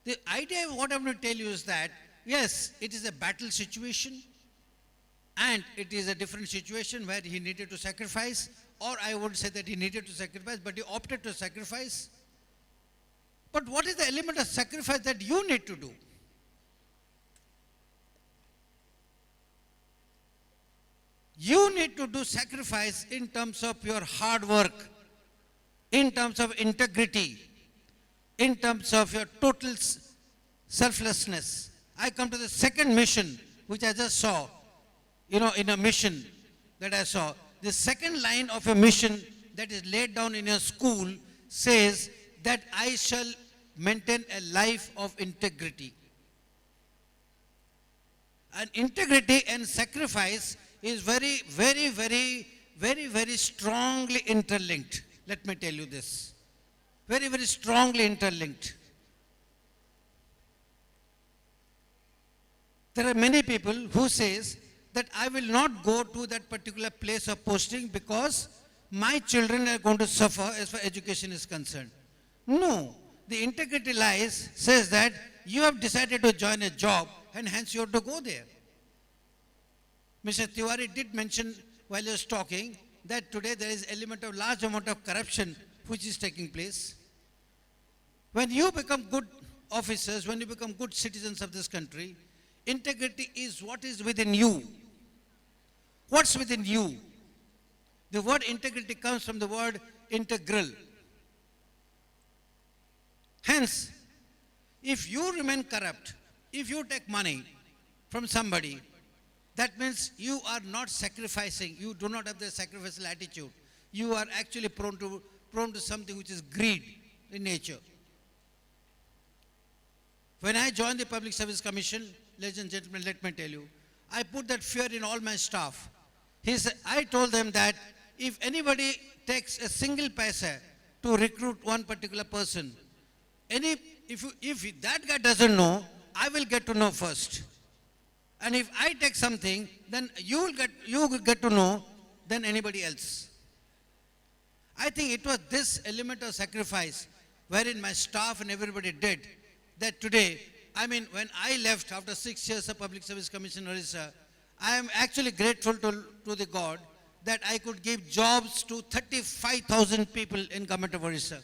The idea of what I'm going to tell you is that, yes, it is a battle situation, and it is a different situation where he needed to sacrifice, or I would say that he needed to sacrifice, but he opted to sacrifice. But what is the element of sacrifice that you need to do? You need to do sacrifice in terms of your hard work, in terms of integrity, in terms of your total selflessness. I come to the second mission, which I just saw, in a mission that I saw. The second line of a mission that is laid down in your school says that I shall maintain a life of integrity. And integrity and sacrifice is very, very, very, very, very strongly interlinked. Let me tell you this. Very, very strongly interlinked. There are many people who says that I will not go to that particular place of posting because my children are going to suffer as far as education is concerned. No. The integrity lies says that you have decided to join a job and hence you have to go there. Mr. Tiwari did mention while he was talking that today there is element of large amount of corruption which is taking place. When you become good officers, when you become good citizens of this country, integrity is what is within you. What's within you? The word integrity comes from the word integral. Hence, if you remain corrupt, if you take money from somebody, that means you are not sacrificing. You do not have the sacrificial attitude. You are actually prone to something which is greed in nature. When I joined the Public Service Commission, ladies and gentlemen, let me tell you, I put that fear in all my staff. I told them that if anybody takes a single paisa to recruit one particular person, if that guy doesn't know, I will get to know first. And if I take something, then you will get to know than anybody else. I think it was this element of sacrifice wherein my staff and everybody did that today, when I left after 6 years of Public Service Commission Orissa, I am actually grateful to the God that I could give jobs to 35,000 people in government of Orissa.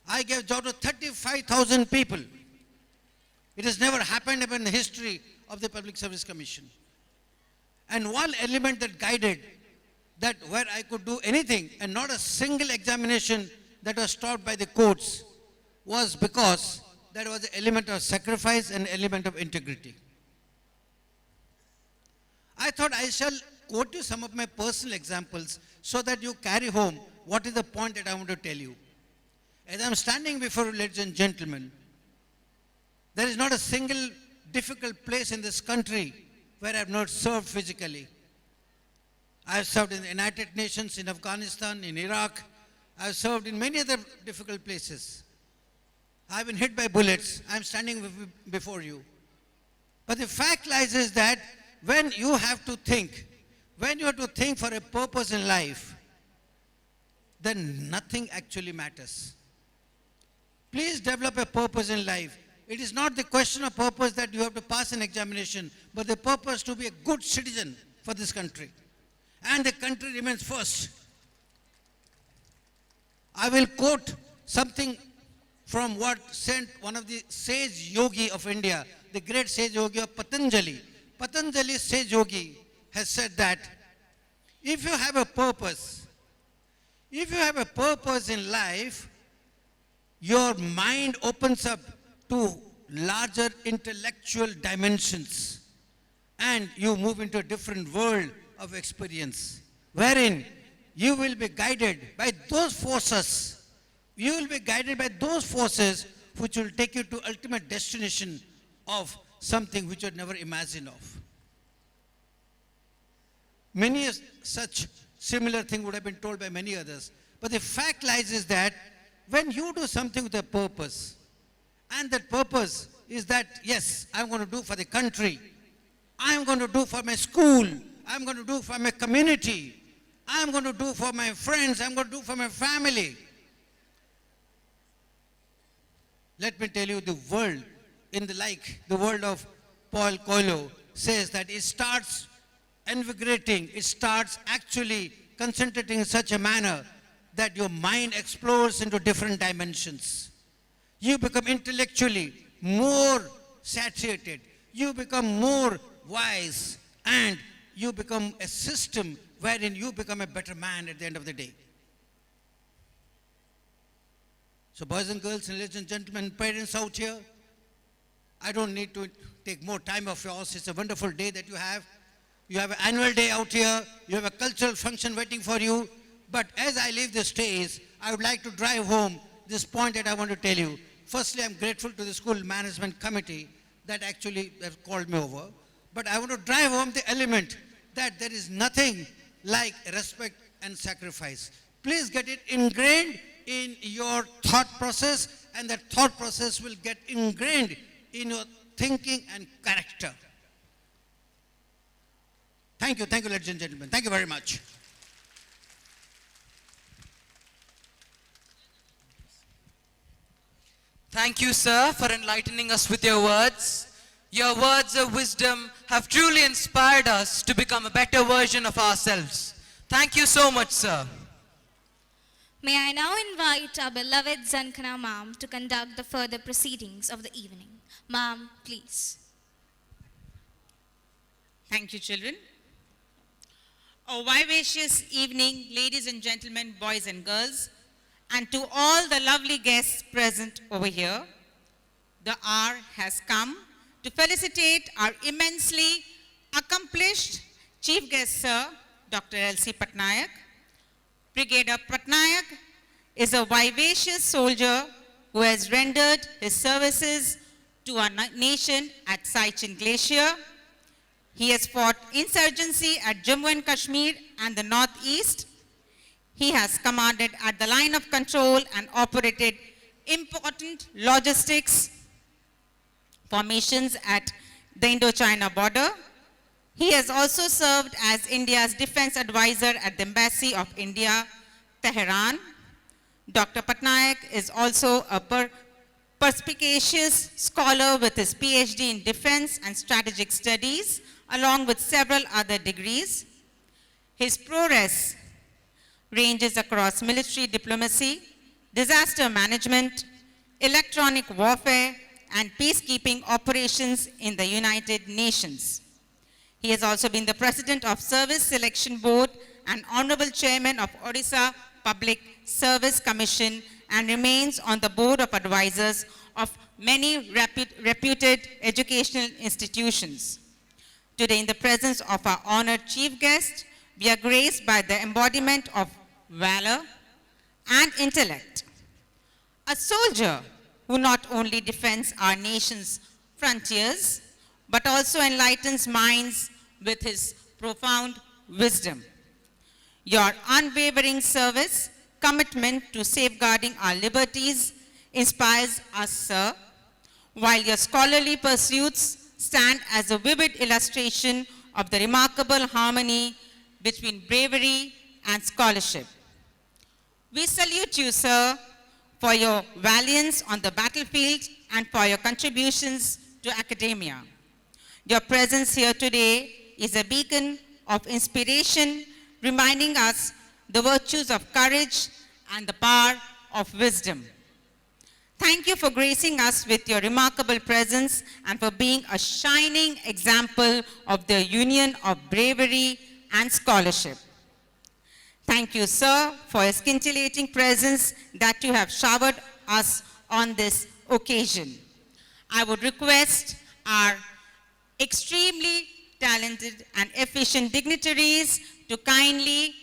I gave job to 35,000 people. It has never happened in the history of the Public Service Commission. And one element that guided that where I could do anything and not a single examination that was stopped by the courts was because there was an element of sacrifice and element of integrity. I thought I shall quote you some of my personal examples so that you carry home what is the point that I want to tell you. As I'm standing before you, ladies and gentlemen, there is not a single difficult place in this country where I have not served physically. I have served in the United Nations, in Afghanistan, in Iraq. I have served in many other difficult places. I have been hit by bullets. I am standing before you. But the fact lies is that when you have to think for a purpose in life, then nothing actually matters. Please develop a purpose in life. It is not the question of purpose that you have to pass an examination, but the purpose to be a good citizen for this country. And the country remains first. I will quote something from what sent one of the sage yogi of India, the great sage yogi of Patanjali. Patanjali sage yogi has said that if you have a purpose in life, your mind opens up to larger intellectual dimensions and you move into a different world of experience wherein you will be guided by those forces. You will be guided by those forces which will take you to ultimate destination of something which you had never imagined of. Many such similar thing would have been told by many others. But the fact lies is that when you do something with a purpose, and that purpose is that, yes, I'm going to do for the country, I'm going to do for my school, I'm going to do for my community, I'm going to do for my friends, I'm going to do for my family. Let me tell you, the world, the world of Paul Coelho says that it starts invigorating, it starts actually concentrating in such a manner that your mind explores into different dimensions. You become intellectually more saturated, you become more wise, and you become a system wherein you become a better man at the end of the day. So boys and girls, and ladies and gentlemen, parents out here, I don't need to take more time of yours. It's a wonderful day that you have. You have an annual day out here. You have a cultural function waiting for you. But as I leave the stage, I would like to drive home this point that I want to tell you. Firstly, I'm grateful to the school management committee that actually has called me over. But I want to drive home the element that there is nothing like respect and sacrifice. Please get it ingrained in your thought process, and that thought process will get ingrained in your thinking and character. Thank you, ladies and gentlemen. Thank you very much. Thank you, sir, for enlightening us with your words. Your words of wisdom have truly inspired us to become a better version of ourselves. Thank you so much, sir. May I now invite our beloved Zankana ma'am to conduct the further proceedings of the evening. Ma'am, please. Thank you, children. A vivacious evening, ladies and gentlemen, boys and girls, and to all the lovely guests present over here. The hour has come to felicitate our immensely accomplished Chief Guest, Sir, Dr. L.C. Patnaik. Brigadier Patnaik is a vivacious soldier who has rendered his services to our nation at Sichin Glacier. He has fought insurgency at Jammu and Kashmir and the Northeast. He has commanded at the line of control and operated important logistics formations at the Indo-China border. He has also served as India's defense advisor at the Embassy of India, Tehran. Dr. Patnaik is also a perspicacious scholar with his PhD in defense and strategic studies, along with several other degrees. His prowess ranges across military diplomacy, disaster management, electronic warfare, and peacekeeping operations in the United Nations. He has also been the president of Service Selection Board and honorable chairman of Odisha Public Service Commission, and remains on the board of advisors of many reputed educational institutions. Today, in the presence of our honored chief guest, we are graced by the embodiment of valor and intellect. A soldier who not only defends our nation's frontiers, but also enlightens minds with his profound wisdom. Your unwavering service, commitment to safeguarding our liberties inspires us, sir, while your scholarly pursuits stand as a vivid illustration of the remarkable harmony between bravery and scholarship. We salute you, sir, for your valiance on the battlefield and for your contributions to academia. Your presence here today is a beacon of inspiration, reminding us the virtues of courage and the power of wisdom. Thank you for gracing us with your remarkable presence and for being a shining example of the union of bravery and scholarship. Thank you, sir, for your scintillating presence that you have showered us on this occasion. I would request our extremely talented and efficient dignitaries to kindly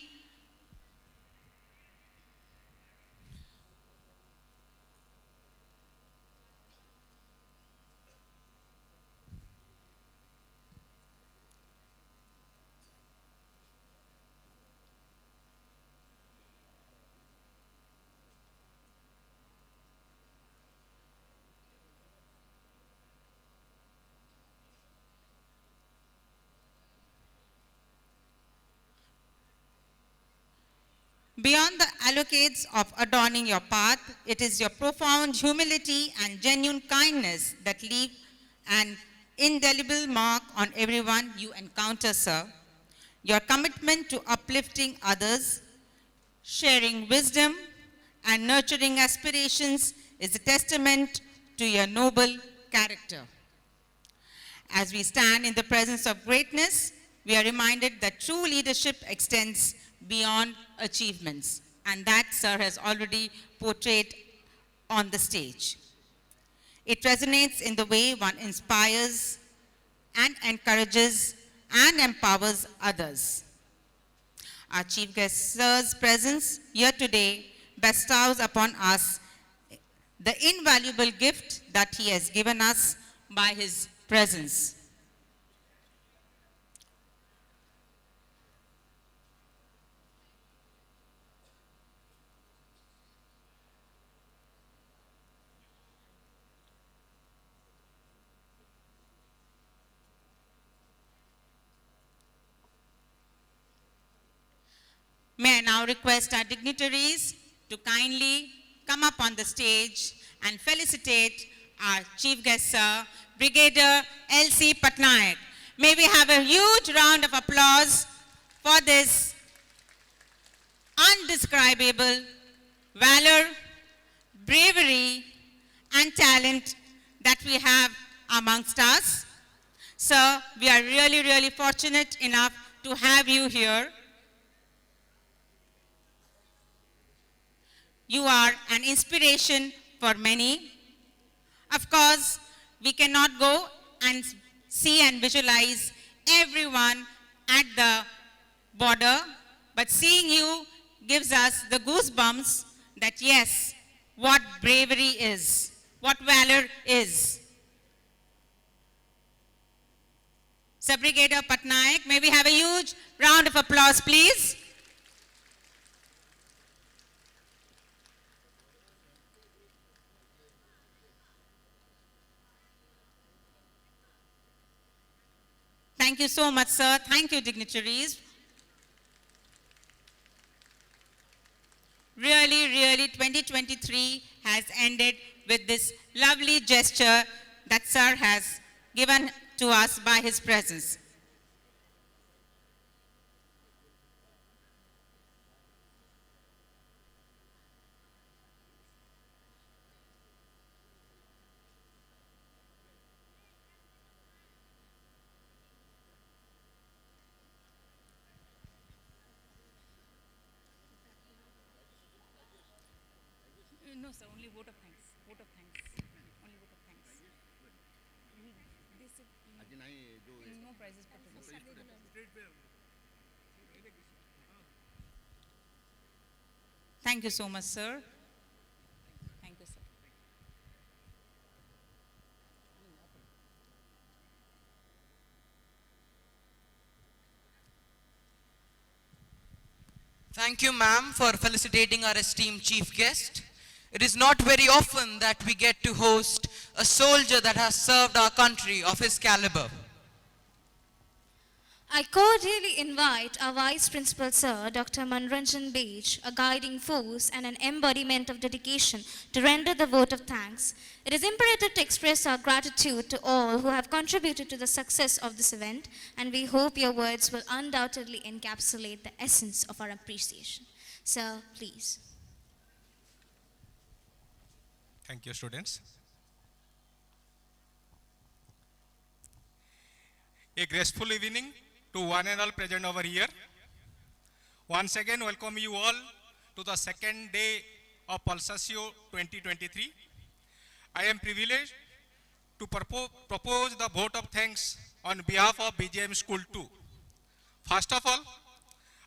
beyond the allocates of adorning your path, it is your profound humility and genuine kindness that leave an indelible mark on everyone you encounter, sir. Your commitment to uplifting others, sharing wisdom, and nurturing aspirations is a testament to your noble character. As we stand in the presence of greatness, we are reminded that true leadership extends beyond achievements, and that, sir, has already portrayed on the stage. It resonates in the way one inspires and encourages and empowers others. Our chief guest, sir's presence here today bestows upon us the invaluable gift that he has given us by his presence. May I now request our dignitaries to kindly come up on the stage and felicitate our chief guest, sir, Brigadier L.C. Patnaik. May we have a huge round of applause for this undescribable valor, bravery, and talent that we have amongst us. Sir, we are really, really fortunate enough to have you here. You are an inspiration for many. Of course, we cannot go and see and visualize everyone at the border, but seeing you gives us the goosebumps that yes, what bravery is, what valor is. Sir Brigadier Patnaik, may we have a huge round of applause, please? Thank you so much, sir. Thank you, dignitaries. Really, really, 2023 has ended with this lovely gesture that sir has given to us by his presence. No, sir, only vote of thanks. Vote of thanks. Only vote of thanks. No prizes put to this. Thank you so much, sir. Thank you, sir. Thank you, ma'am, for felicitating our esteemed chief guest. It is not very often that we get to host a soldier that has served our country of his caliber. I cordially invite our Vice Principal Sir, Dr. Manranjan Bej, a guiding force and an embodiment of dedication, to render the vote of thanks. It is imperative to express our gratitude to all who have contributed to the success of this event, and we hope your words will undoubtedly encapsulate the essence of our appreciation. Sir, please. Thank you, students. A graceful evening to one and all present over here. Once again, welcome you all to the second day of Pulsatio 2023. I am privileged to propose the vote of thanks on behalf of BGM School 2. First of all,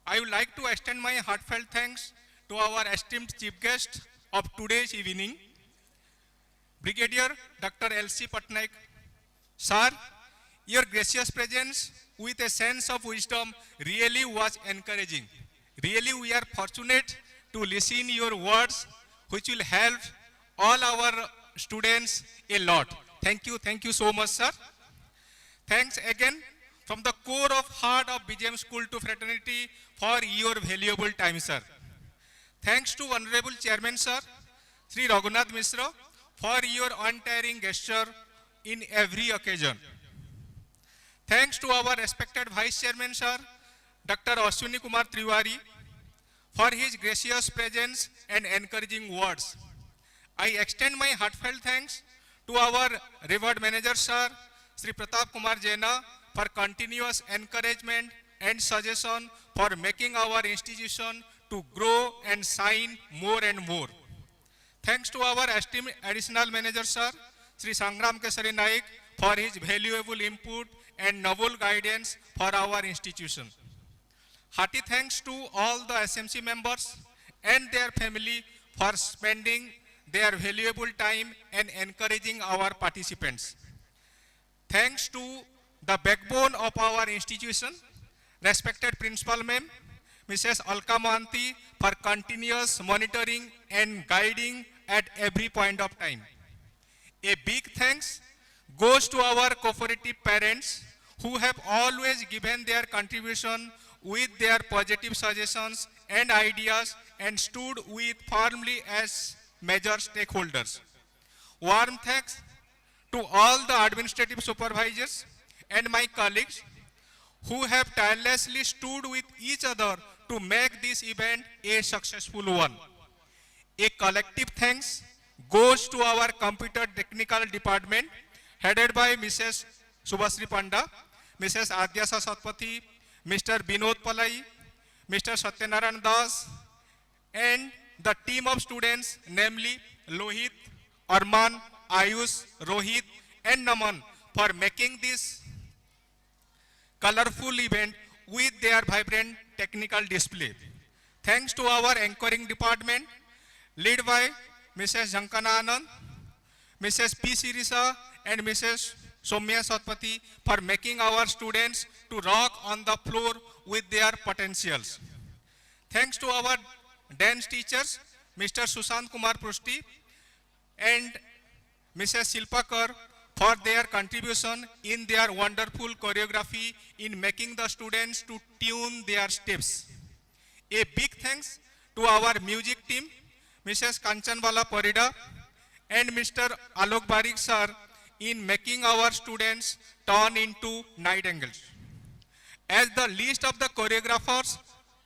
I would like to extend my heartfelt thanks to our esteemed chief guest of today's evening, Brigadier Dr. L.C. Patnaik. Sir, your gracious presence with a sense of wisdom really was encouraging. Really, we are fortunate to listen your words, which will help all our students a lot. Thank you so much, sir. Thanks again from the core of heart of BGM School 2 fraternity for your valuable time, sir. Thanks to Honorable Chairman, sir, Sri Raghunath Mishra, for your untiring gesture in every occasion. Thanks to our respected Vice Chairman, sir, Dr. Ashwini Kumar Triwari, for his gracious presence and encouraging words. I extend my heartfelt thanks to our revered manager, sir, Sri Pratap Kumar Jaina, for continuous encouragement and suggestion for making our institution to grow and shine more and more. Thanks to our esteemed additional manager, sir, Sri Sangram Kesari Naik, for his valuable input and novel guidance for our institution. Hearty thanks to all the SMC members and their family for spending their valuable time and encouraging our participants. Thanks to the backbone of our institution, respected Principal Ma'am, Mrs. Alka Mohanty, for continuous monitoring and guiding at every point of time. A big thanks goes to our cooperative parents who have always given their contribution with their positive suggestions and ideas and stood with firmly as major stakeholders. Warm thanks to all the administrative supervisors and my colleagues who have tirelessly stood with each other to make this event a successful one. A collective thanks goes to our computer technical department headed by Mrs. Subhasri Panda, Mrs. Adyasa Satpathy, Mr. Binod Palai, Mr. Satyanarayan Das, and the team of students, namely Lohit, Arman, Ayush, Rohit, and Naman, for making this colorful event with their vibrant technical display. Thanks to our anchoring department, led by Mrs. Jankana Anand, Mrs. P. Sirisa, and Mrs. Somya Satpathy, for making our students to rock on the floor with their potentials. Thanks to our dance teachers, Mr. Sushant Kumar Prusti and Mrs. Shilpa Kar, for their contribution in their wonderful choreography in making the students to tune their steps. A big thanks to our music team, Mrs. Kanchanbala Parida and Mr. Alok Barik sir, in making our students turn into nightingales. As the list of the choreographers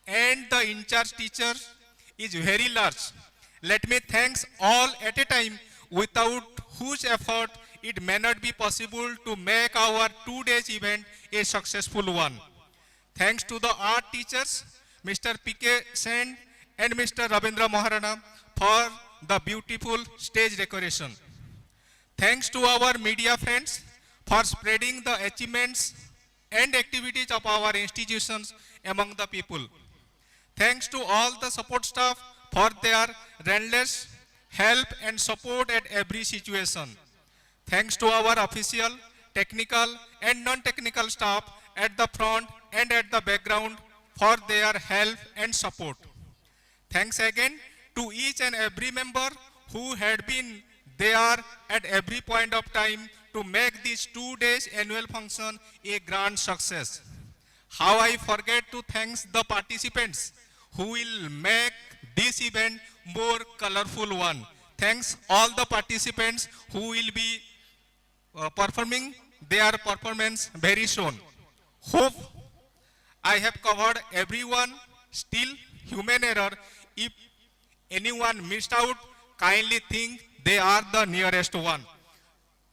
and the in-charge teachers is very large, let me thank all at a time, without whose effort it may not be possible to make our 2 days event a successful one. Thanks to the art teachers, Mr. P.K. Sen and Mr. Rabindra Maharana, for the beautiful stage decoration. Thanks to our media friends for spreading the achievements and activities of our institutions among the people. Thanks to all the support staff for their relentless help and support at every situation. Thanks to our official, technical and non-technical staff at the front and at the background for their help and support. Thanks again to each and every member who had been there at every point of time to make this 2 days annual function a grand success. How I forget to thank the participants who will make this event more colorful one. Thanks all the participants who will be performing their performance very soon. Hope I have covered everyone. Still human error. If anyone missed out, kindly think they are the nearest one.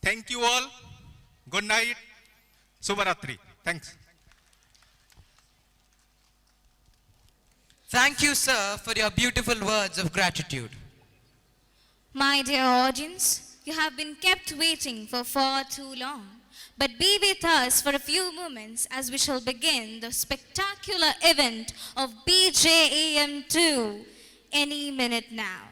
Thank you all. Good night. Subharatri. Thanks. Thank you, sir, for your beautiful words of gratitude. My dear audience, you have been kept waiting for far too long. But be with us for a few moments as we shall begin the spectacular event of BJAM2 any minute now.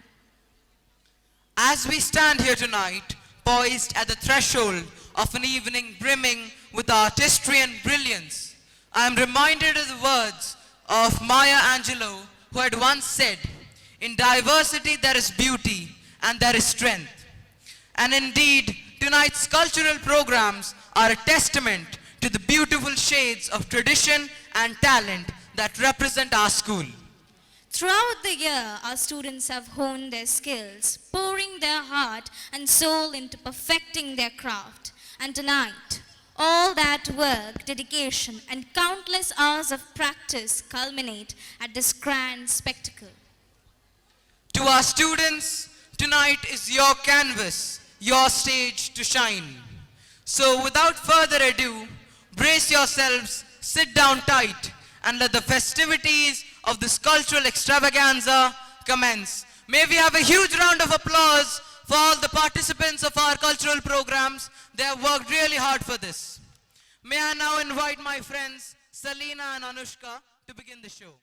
As we stand here tonight, poised at the threshold of an evening brimming with artistry and brilliance, I am reminded of the words of Maya Angelou, who had once said, "In diversity there is beauty and there is strength." And indeed, tonight's cultural programs are a testament to the beautiful shades of tradition and talent that represent our school. Throughout the year, our students have honed their skills, pouring their heart and soul into perfecting their craft. And tonight, all that work, dedication, and countless hours of practice culminate at this grand spectacle. To our students, tonight is your canvas, your stage to shine. So without further ado, brace yourselves, sit down tight, and let the festivities of this cultural extravaganza commence. May we have a huge round of applause for all the participants of our cultural programs. They have worked really hard for this. May I now invite my friends Salina and Anushka to begin the show.